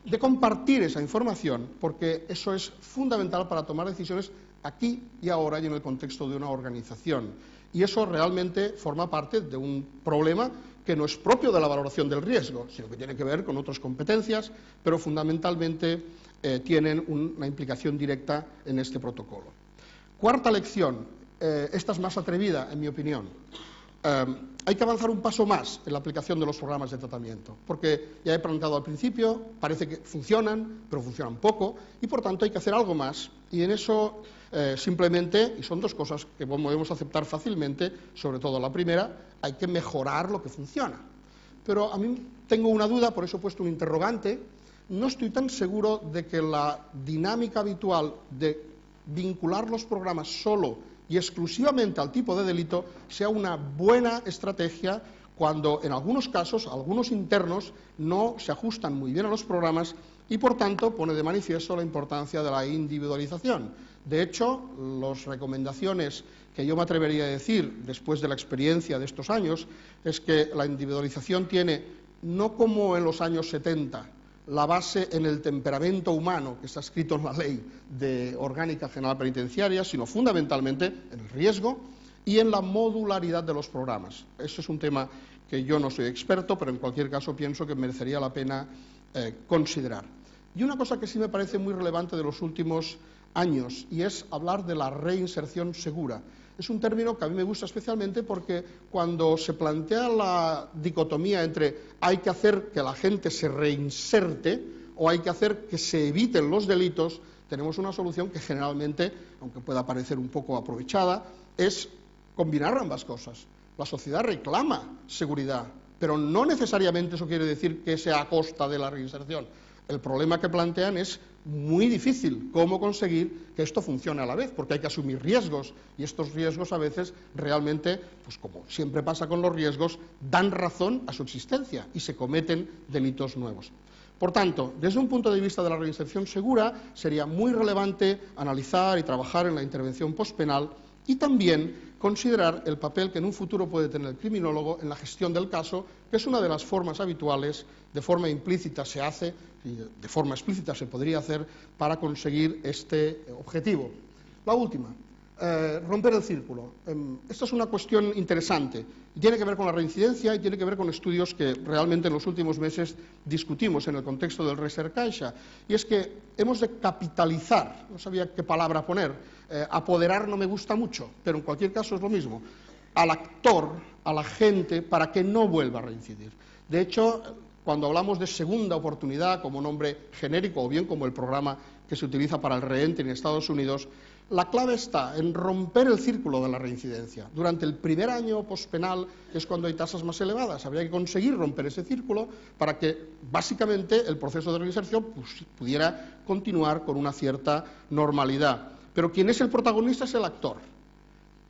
de compartir esa información, porque eso es fundamental para tomar decisiones aquí y ahora y en el contexto de una organización. Y eso realmente forma parte de un problema que no es propio de la valoración del riesgo, sino que tiene que ver con otras competencias, pero fundamentalmente tienen una implicación directa en este protocolo. Cuarta lección, esta es más atrevida en mi opinión. Hay que avanzar un paso más en la aplicación de los programas de tratamiento, porque ya he planteado al principio, parece que funcionan, pero funcionan poco, y por tanto hay que hacer algo más, y en eso simplemente, y son dos cosas que podemos aceptar fácilmente, sobre todo la primera, hay que mejorar lo que funciona. Pero a mí tengo una duda, por eso he puesto un interrogante, no estoy tan seguro de que la dinámica habitual de vincular los programas solo y exclusivamente al tipo de delito sea una buena estrategia cuando en algunos casos algunos internos no se ajustan muy bien a los programas y por tanto pone de manifiesto la importancia de la individualización. De hecho, las recomendaciones que yo me atrevería a decir después de la experiencia de estos años es que la individualización tiene, no como en los años 70, la base en el temperamento humano que está escrito en la Ley Orgánica General Penitenciaria, sino fundamentalmente en el riesgo y en la modularidad de los programas. Eso es un tema que yo no soy experto, pero en cualquier caso pienso que merecería la pena considerar. Y una cosa que sí me parece muy relevante de los últimos años, y es hablar de la reinserción segura. Es un término que a mí me gusta especialmente porque cuando se plantea la dicotomía entre hay que hacer que la gente se reinserte o hay que hacer que se eviten los delitos, tenemos una solución que generalmente, aunque pueda parecer un poco aprovechada, es combinar ambas cosas. La sociedad reclama seguridad, pero no necesariamente eso quiere decir que sea a costa de la reinserción. El problema que plantean es muy difícil cómo conseguir que esto funcione a la vez, porque hay que asumir riesgos, y estos riesgos a veces realmente, pues como siempre pasa con los riesgos, dan razón a su existencia y se cometen delitos nuevos. Por tanto, desde un punto de vista de la reinserción segura, sería muy relevante analizar y trabajar en la intervención postpenal y también considerar el papel que en un futuro puede tener el criminólogo en la gestión del caso, que es una de las formas habituales, de forma implícita se hace, y de forma explícita se podría hacer para conseguir este objetivo. La última, romper el círculo. Esta es una cuestión interesante, y tiene que ver con la reincidencia y tiene que ver con estudios que realmente en los últimos meses discutimos en el contexto del Recercaixa, y es que hemos de capitalizar, no sabía qué palabra poner, apoderar no me gusta mucho, pero en cualquier caso es lo mismo, al actor, a la gente, para que no vuelva a reincidir. De hecho, cuando hablamos de segunda oportunidad como nombre genérico o bien como el programa que se utiliza para el reentry en Estados Unidos, la clave está en romper el círculo de la reincidencia. Durante el primer año pospenal es cuando hay tasas más elevadas. Habría que conseguir romper ese círculo para que básicamente el proceso de reinserción pudiera continuar con una cierta normalidad. Pero quien es el protagonista es el actor.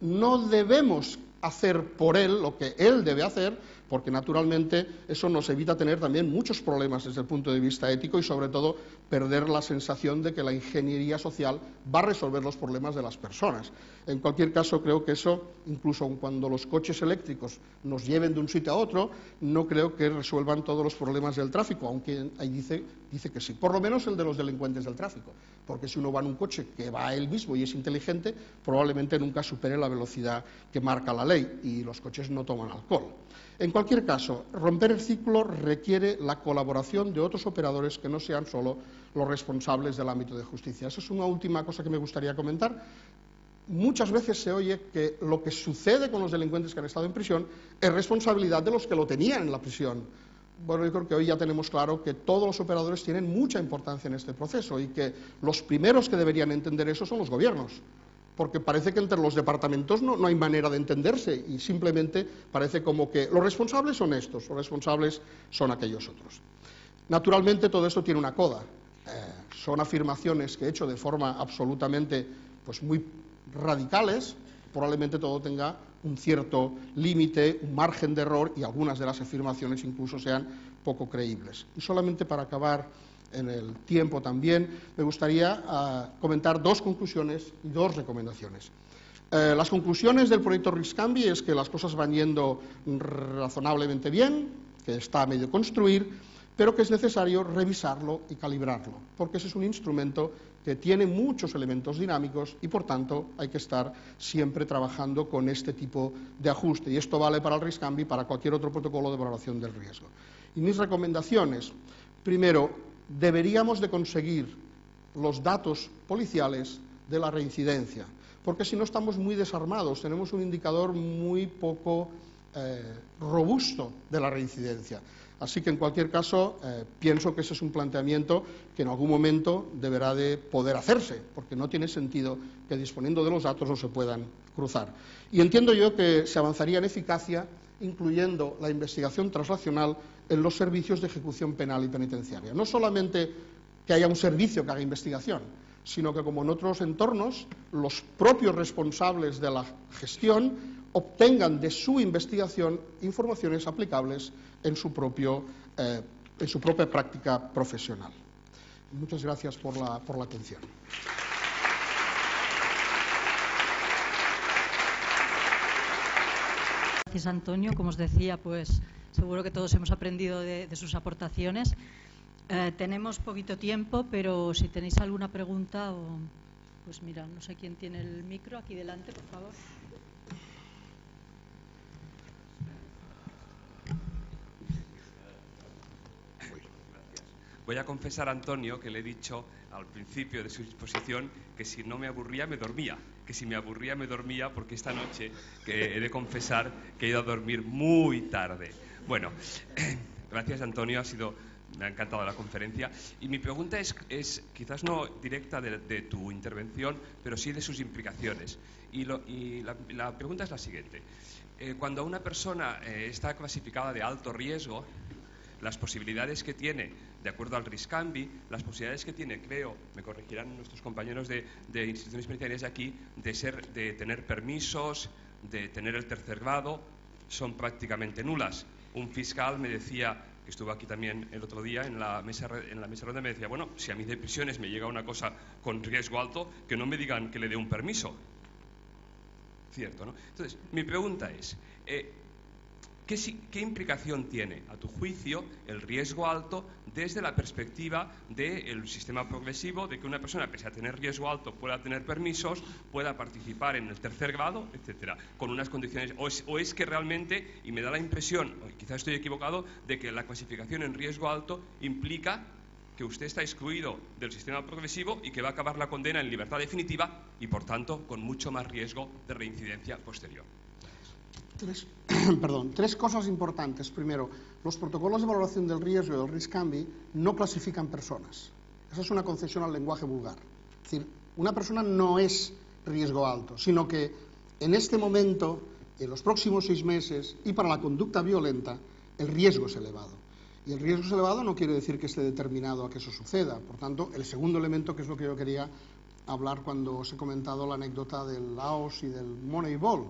No debemos hacer por él lo que él debe hacer, porque naturalmente eso nos evita tener también muchos problemas desde el punto de vista ético y sobre todo perder la sensación de que la ingeniería social va a resolver los problemas de las personas. En cualquier caso, creo que eso, incluso cuando los coches eléctricos nos lleven de un sitio a otro, no creo que resuelvan todos los problemas del tráfico, aunque ahí dice que sí, por lo menos el de los delincuentes del tráfico, porque si uno va en un coche que va él mismo y es inteligente, probablemente nunca supere la velocidad que marca la ley y los coches no toman alcohol. En cualquier caso, romper el ciclo requiere la colaboración de otros operadores que no sean solo los responsables del ámbito de justicia. Esa es una última cosa que me gustaría comentar. Muchas veces se oye que lo que sucede con los delincuentes que han estado en prisión es responsabilidad de los que lo tenían en la prisión. bueno, yo creo que hoy ya tenemos claro que todos los operadores tienen mucha importancia en este proceso y que los primeros que deberían entender eso son los gobiernos, porque parece que entre los departamentos no hay manera de entenderse y simplemente parece como que los responsables son estos, los responsables son aquellos otros. Naturalmente todo esto tiene una coda, son afirmaciones que he hecho de forma absolutamente pues muy radicales, probablemente todo tenga un cierto límite, un margen de error y algunas de las afirmaciones incluso sean poco creíbles. Y solamente para acabar en el tiempo también, me gustaría comentar dos conclusiones y dos recomendaciones. Las conclusiones del proyecto RISC-CANVI es que las cosas van yendo razonablemente bien, que está a medio construir, pero que es necesario revisarlo y calibrarlo, porque ese es un instrumento que tiene muchos elementos dinámicos y, por tanto, hay que estar siempre trabajando con este tipo de ajuste. Y esto vale para el RISC-CANVI y para cualquier otro protocolo de valoración del riesgo. Y mis recomendaciones, primero, deberíamos de conseguir los datos policiales de la reincidencia, porque si no estamos muy desarmados, tenemos un indicador muy poco robusto de la reincidencia. Así que, en cualquier caso, pienso que ese es un planteamiento que en algún momento deberá de poder hacerse, porque no tiene sentido que disponiendo de los datos no se puedan cruzar. Y entiendo yo que se avanzaría en eficacia incluyendo la investigación translacional en los servicios de ejecución penal y penitenciaria. No solamente que haya un servicio que haga investigación, sino que, como en otros entornos, los propios responsables de la gestión obtengan de su investigación informaciones aplicables en su propia práctica profesional. Muchas gracias por la atención. Gracias, Antonio. Como os decía, pues seguro que todos hemos aprendido de sus aportaciones. Tenemos poquito tiempo, pero si tenéis alguna pregunta, pues mira, no sé quién tiene el micro aquí delante, por favor. Voy a confesar a Antonio que le he dicho al principio de su exposición que si no me aburría me dormía, que si me aburría me dormía, porque esta noche que he de confesar que he ido a dormir muy tarde. Bueno, gracias, Antonio, me ha encantado la conferencia y mi pregunta es quizás no directa de tu intervención, pero sí de sus implicaciones. Y la pregunta es la siguiente. Cuando una persona está clasificada de alto riesgo, las posibilidades que tiene, de acuerdo al RISC-CANVI, las posibilidades que tiene, creo, me corregirán nuestros compañeros de instituciones penitenciarias de aquí, de tener permisos, de tener el tercer grado, son prácticamente nulas. Un fiscal me decía, que estuvo aquí también el otro día en la mesa redonda, me decía, bueno, si a mí de prisiones me llega una cosa con riesgo alto, que no me digan que le dé un permiso. Cierto, ¿no? Entonces, mi pregunta es, ¿qué implicación tiene, a tu juicio, el riesgo alto desde la perspectiva del sistema progresivo, de que una persona, pese a tener riesgo alto, pueda tener permisos, pueda participar en el tercer grado, etcétera, con unas condiciones? ¿O es que realmente, y me da la impresión, o quizás estoy equivocado, de que la clasificación en riesgo alto implica que usted está excluido del sistema progresivo y que va a acabar la condena en libertad definitiva y, por tanto, con mucho más riesgo de reincidencia posterior? Tres cosas importantes. Primero, los protocolos de valoración del riesgo y del RISC-CANVI no clasifican personas. Esa es una concesión al lenguaje vulgar. Es decir, una persona no es riesgo alto, sino que en este momento, en los próximos 6 meses, y para la conducta violenta, el riesgo es elevado. Y el riesgo es elevado no quiere decir que esté determinado a que eso suceda. Por tanto, el segundo elemento, que es lo que yo quería hablar cuando os he comentado la anécdota del Laos y del Moneyball.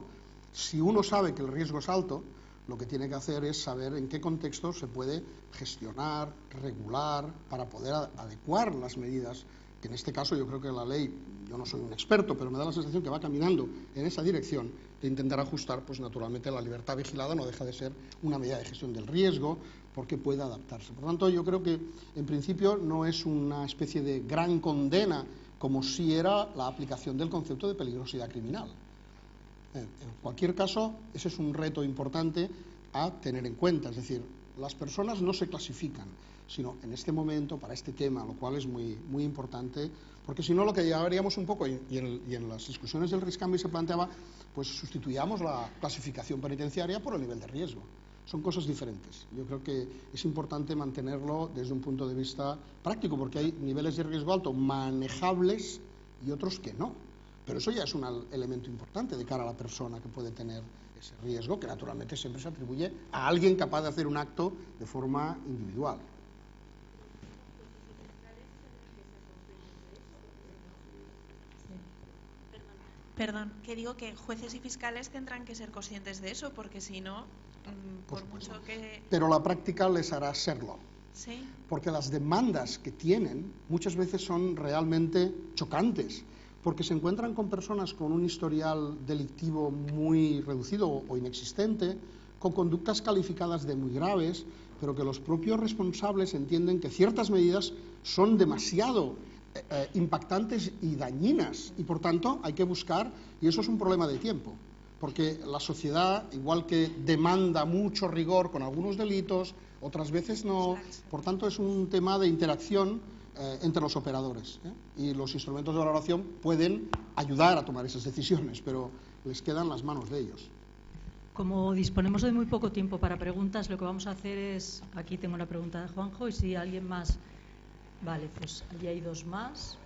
Si uno sabe que el riesgo es alto, lo que tiene que hacer es saber en qué contexto se puede gestionar, regular, para poder adecuar las medidas, que en este caso yo creo que la ley, yo no soy un experto, pero me da la sensación que va caminando en esa dirección de intentar ajustar, pues naturalmente la libertad vigilada no deja de ser una medida de gestión del riesgo, porque puede adaptarse. Por lo tanto, yo creo que en principio no es una especie de gran condena, como si era la aplicación del concepto de peligrosidad criminal. En cualquier caso, ese es un reto importante a tener en cuenta, es decir, las personas no se clasifican, sino en este momento, para este tema, lo cual es muy, muy importante, porque si no lo que ya haríamos un poco, y en las discusiones del RISC-CANVI se planteaba, pues sustituíamos la clasificación penitenciaria por el nivel de riesgo. son cosas diferentes. Yo creo que es importante mantenerlo desde un punto de vista práctico, porque hay niveles de riesgo alto manejables y otros que no. Pero eso ya es un elemento importante de cara a la persona que puede tener ese riesgo, que naturalmente siempre se atribuye a alguien capaz de hacer un acto de forma individual. Perdón, que digo que jueces y fiscales tendrán que ser conscientes de eso, porque si no, por mucho que... Pero la práctica les hará serlo. ¿Sí? Porque las demandas que tienen muchas veces son realmente chocantes, porque se encuentran con personas con un historial delictivo muy reducido o inexistente, con conductas calificadas de muy graves, pero que los propios responsables entienden que ciertas medidas son demasiado impactantes y dañinas, y por tanto hay que buscar, y eso es un problema de tiempo, porque la sociedad, igual que demanda mucho rigor con algunos delitos, otras veces no, por tanto es un tema de interacción entre los operadores, y los instrumentos de valoración pueden ayudar a tomar esas decisiones, pero les quedan las manos de ellos. Como disponemos de muy poco tiempo para preguntas, lo que vamos a hacer es, aquí tengo una pregunta de Juanjo, y si alguien más... Vale, pues allí hay dos más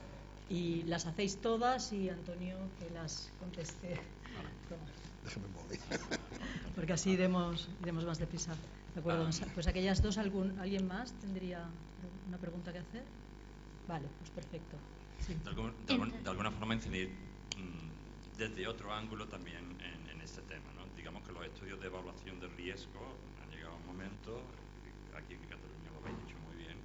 y las hacéis todas y Antonio que las conteste. Déjame mover. Porque así iremos más deprisa. ¿De acuerdo? Pues aquellas dos, ¿alguien más tendría una pregunta que hacer? Vale, pues perfecto. Sí. De alguna forma incidir desde otro ángulo también en este tema, ¿no? Digamos que los estudios de evaluación del riesgo han llegado a un momento, aquí en Cataluña lo habéis dicho muy bien,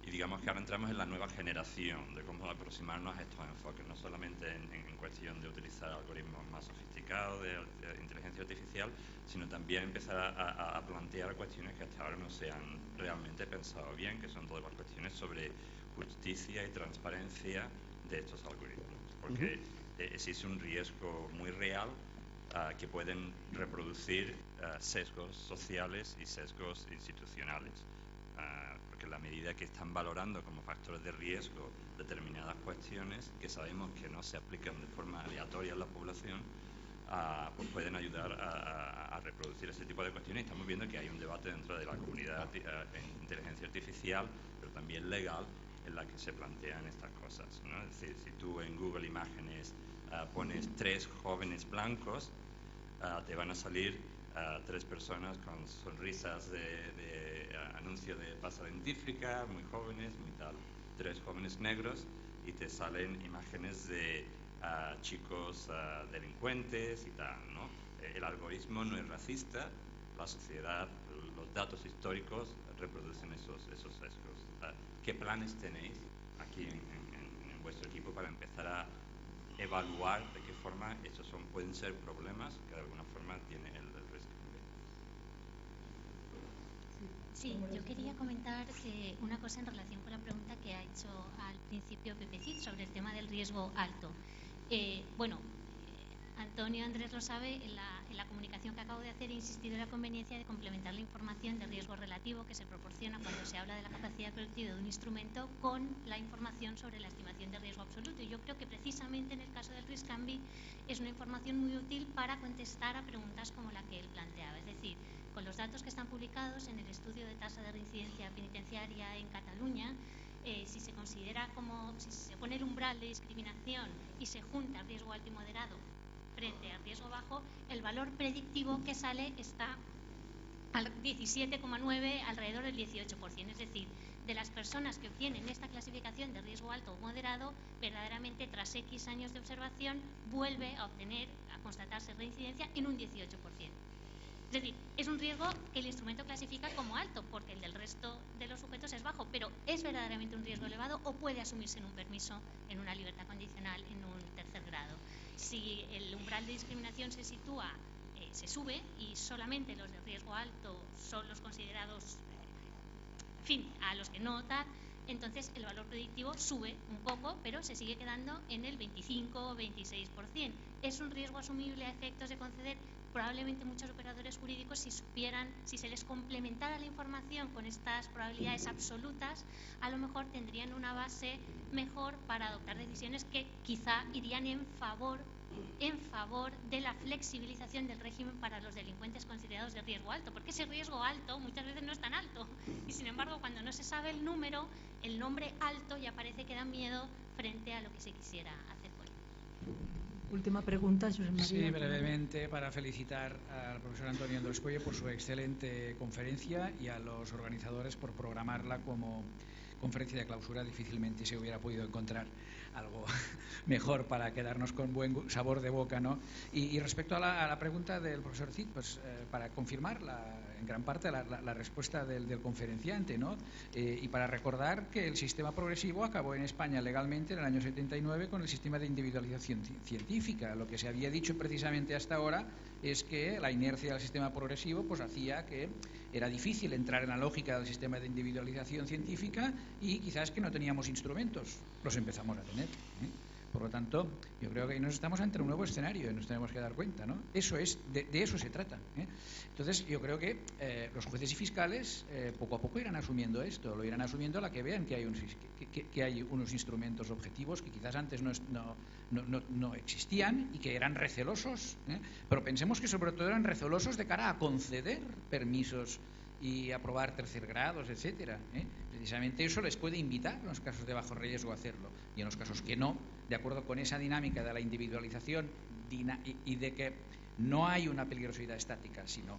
y digamos que ahora entramos en la nueva generación de cómo aproximarnos a estos enfoques, no solamente en cuestión de utilizar algoritmos más sofisticados de inteligencia artificial, sino también empezar a plantear cuestiones que hasta ahora no se han realmente pensado bien, que son todas las cuestiones sobre justicia y transparencia de estos algoritmos, porque existe un riesgo muy real que pueden reproducir sesgos sociales y sesgos institucionales. Porque en la medida que están valorando como factores de riesgo determinadas cuestiones que sabemos que no se aplican de forma aleatoria en la población, pues pueden ayudar a reproducir ese tipo de cuestiones. Estamos viendo que hay un debate dentro de la comunidad en inteligencia artificial, pero también legal, en la que se plantean estas cosas, ¿no? Es decir, si tú en Google Imágenes pones 3 jóvenes blancos, te van a salir 3 personas con sonrisas de anuncio de pasta dentífrica, muy jóvenes, muy tal. 3 jóvenes negros y te salen imágenes de chicos delincuentes y tal, ¿no? El algoritmo no es racista, la sociedad, los datos históricos reproducen esos sesgos. ¿Qué planes tenéis aquí en vuestro equipo para empezar a evaluar de qué forma estos pueden ser problemas que de alguna forma tiene el riesgo? Sí, yo quería comentar una cosa en relación con la pregunta que ha hecho al principio Pepe Cid sobre el tema del riesgo alto. Antonio Andrés lo sabe, en la comunicación que acabo de hacer he insistido en la conveniencia de complementar la información de riesgo relativo que se proporciona cuando se habla de la capacidad colectiva de un instrumento con la información sobre la estimación de riesgo absoluto. Y yo creo que precisamente en el caso del RISC-CANVI es una información muy útil para contestar a preguntas como la que él planteaba. Es decir, con los datos que están publicados en el estudio de tasa de reincidencia penitenciaria en Cataluña, si se considera si se pone el umbral de discriminación y se junta riesgo alto y moderado frente al riesgo bajo, el valor predictivo que sale está al 17,9, alrededor del 18%. Es decir, de las personas que obtienen esta clasificación de riesgo alto o moderado, verdaderamente tras X años de observación vuelve a constatarse reincidencia en un 18%. Es decir, es un riesgo que el instrumento clasifica como alto, porque el del resto de los sujetos es bajo, pero ¿es verdaderamente un riesgo elevado o puede asumirse en un permiso, en una libertad condicional, en un tercer grado? Si el umbral de discriminación se sitúa, se sube y solamente los de riesgo alto son los considerados, a los que no tal, entonces el valor predictivo sube un poco, pero se sigue quedando en el 25 o 26%. Es un riesgo asumible a efectos de conceder. Probablemente muchos operadores jurídicos, si se les complementara la información con estas probabilidades absolutas, a lo mejor tendrían una base mejor para adoptar decisiones que quizá irían en favor en favor de la flexibilización del régimen para los delincuentes considerados de riesgo alto, porque ese riesgo alto muchas veces no es tan alto y sin embargo cuando no se sabe el número, el nombre alto ya parece que da miedo frente a lo que se quisiera hacer con él. Última pregunta, José María. Sí, brevemente, para felicitar al profesor Antonio Andrés Cuello por su excelente conferencia y a los organizadores por programarla como conferencia de clausura. Difícilmente se hubiera podido encontrar algo mejor para quedarnos con buen sabor de boca, ¿no? Y respecto a la pregunta del profesor Cid, pues para confirmar en gran parte la respuesta del conferenciante, ¿no? Y para recordar que el sistema progresivo acabó en España legalmente en el año 79 con el sistema de individualización científica. Lo que se había dicho precisamente hasta ahora es que la inercia del sistema progresivo pues hacía que era difícil entrar en la lógica del sistema de individualización científica y quizás que no teníamos instrumentos. Los empezamos a tener, ¿eh? Por lo tanto, yo creo que ahí nos estamos ante un nuevo escenario y nos tenemos que dar cuenta, ¿no? Eso es, de eso se trata, ¿eh? Entonces, yo creo que los jueces y fiscales poco a poco irán asumiendo esto, lo irán asumiendo a la que vean que hay unos instrumentos objetivos que quizás antes no existían y que eran recelosos, ¿eh? Pero pensemos que sobre todo eran recelosos de cara a conceder permisos y aprobar tercer grados, etcétera, ¿eh? Precisamente eso les puede invitar en los casos de bajo riesgo a hacerlo y en los casos que no, de acuerdo con esa dinámica de la individualización y de que no hay una peligrosidad estática, sino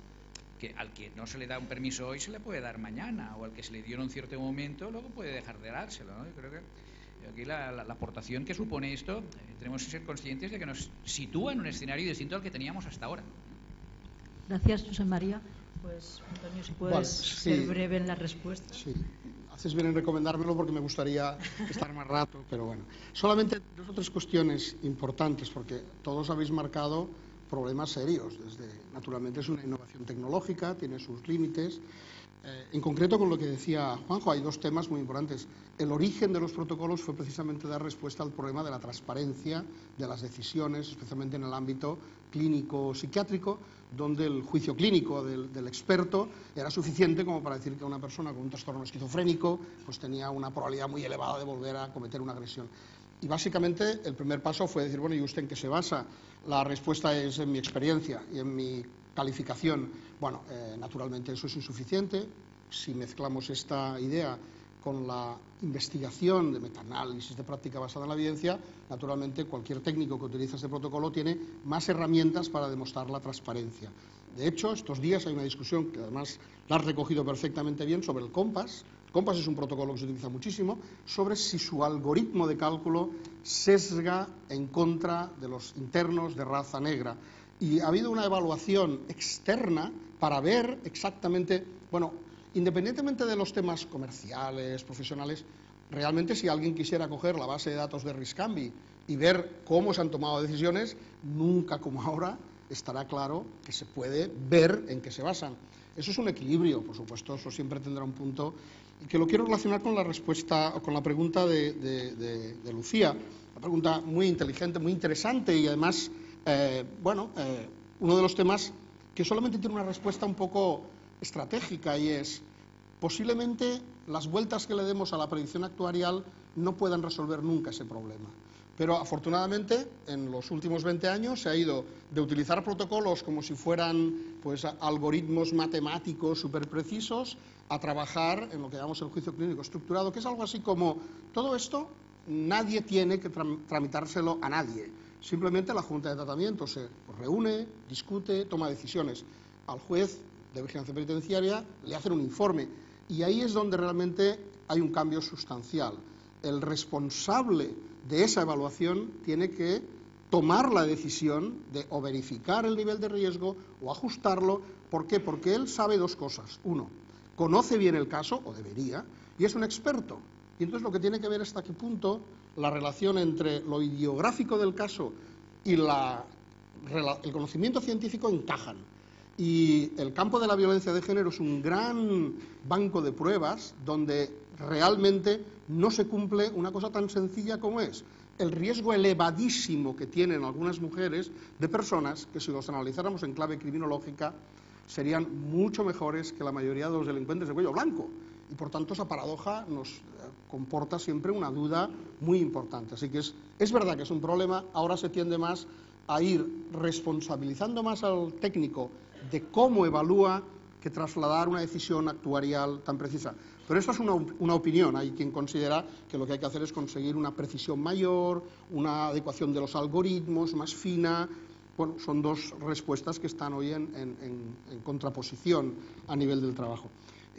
que al que no se le da un permiso hoy se le puede dar mañana, o al que se le dio en un cierto momento luego puede dejar de dárselo, ¿no? Yo creo que aquí la aportación que supone esto, tenemos que ser conscientes de que nos sitúa en un escenario distinto al que teníamos hasta ahora. Gracias, José María. Pues, Antonio, si puedes ser breve en la respuesta. Sí, haces bien en recomendármelo porque me gustaría estar más rato, pero bueno. Solamente dos o tres cuestiones importantes, porque todos habéis marcado problemas serios. Naturalmente es una innovación tecnológica, tiene sus límites. En concreto, con lo que decía Juanjo, hay dos temas muy importantes. El origen de los protocolos fue precisamente dar respuesta al problema de la transparencia de las decisiones, especialmente en el ámbito clínico-psiquiátrico, donde el juicio clínico del experto era suficiente como para decir que una persona con un trastorno esquizofrénico pues tenía una probabilidad muy elevada de volver a cometer una agresión. Y básicamente el primer paso fue decir, bueno, ¿y usted en qué se basa? La respuesta es en mi experiencia y en mi calificación. Bueno, naturalmente eso es insuficiente. Si mezclamos esta idea con la investigación de metaanálisis de práctica basada en la evidencia, naturalmente cualquier técnico que utiliza este protocolo tiene más herramientas para demostrar la transparencia. De hecho, estos días hay una discusión que además la has recogido perfectamente bien sobre el COMPAS. El COMPAS es un protocolo que se utiliza muchísimo sobre si su algoritmo de cálculo sesga en contra de los internos de raza negra. Y ha habido una evaluación externa para ver exactamente, bueno, independientemente de los temas comerciales, profesionales, realmente si alguien quisiera coger la base de datos de Riscambi y ver cómo se han tomado decisiones, nunca como ahora estará claro que se puede ver en qué se basan. Eso es un equilibrio, por supuesto, eso siempre tendrá un punto, y que lo quiero relacionar con la respuesta, con la pregunta de Lucía, una pregunta muy inteligente, muy interesante y además, uno de los temas que solamente tiene una respuesta un poco estratégica y es, posiblemente las vueltas que le demos a la predicción actuarial no puedan resolver nunca ese problema. Pero afortunadamente en los últimos 20 años se ha ido de utilizar protocolos como si fueran pues algoritmos matemáticos súper precisos a trabajar en lo que llamamos el juicio clínico estructurado, que es algo así como todo esto nadie tiene que tramitárselo a nadie. Simplemente la Junta de Tratamiento se reúne, discute, toma decisiones. Al juez de vigilancia penitenciaria le hacen un informe y ahí es donde realmente hay un cambio sustancial. El responsable de esa evaluación tiene que tomar la decisión de o verificar el nivel de riesgo o ajustarlo. ¿Por qué? Porque él sabe dos cosas. Uno, conoce bien el caso, o debería, y es un experto. Y entonces lo que tiene que ver es hasta qué punto la relación entre lo ideográfico del caso y el conocimiento científico encajan. Y el campo de la violencia de género es un gran banco de pruebas donde realmente no se cumple una cosa tan sencilla como es el riesgo elevadísimo que tienen algunas mujeres de personas que, si los analizáramos en clave criminológica, serían mucho mejores que la mayoría de los delincuentes de cuello blanco. Y por tanto esa paradoja nos comporta siempre una duda muy importante. Así que es verdad que es un problema, ahora se tiende más a ir responsabilizando más al técnico de cómo evalúa que trasladar una decisión actuarial tan precisa. Pero esto es una opinión. Hay quien considera que lo que hay que hacer es conseguir una precisión mayor, una adecuación de los algoritmos más fina. Bueno, son dos respuestas que están hoy en contraposición a nivel del trabajo.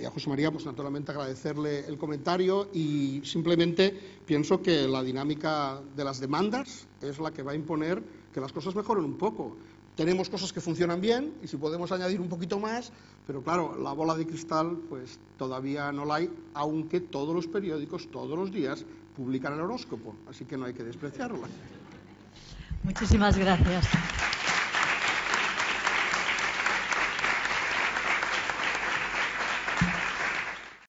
A José María, pues naturalmente agradecerle el comentario y simplemente pienso que la dinámica de las demandas es la que va a imponer que las cosas mejoren un poco. Tenemos cosas que funcionan bien y si podemos añadir un poquito más, pero claro, la bola de cristal pues todavía no la hay, aunque todos los periódicos todos los días publican el horóscopo, así que no hay que despreciarla. Muchísimas gracias.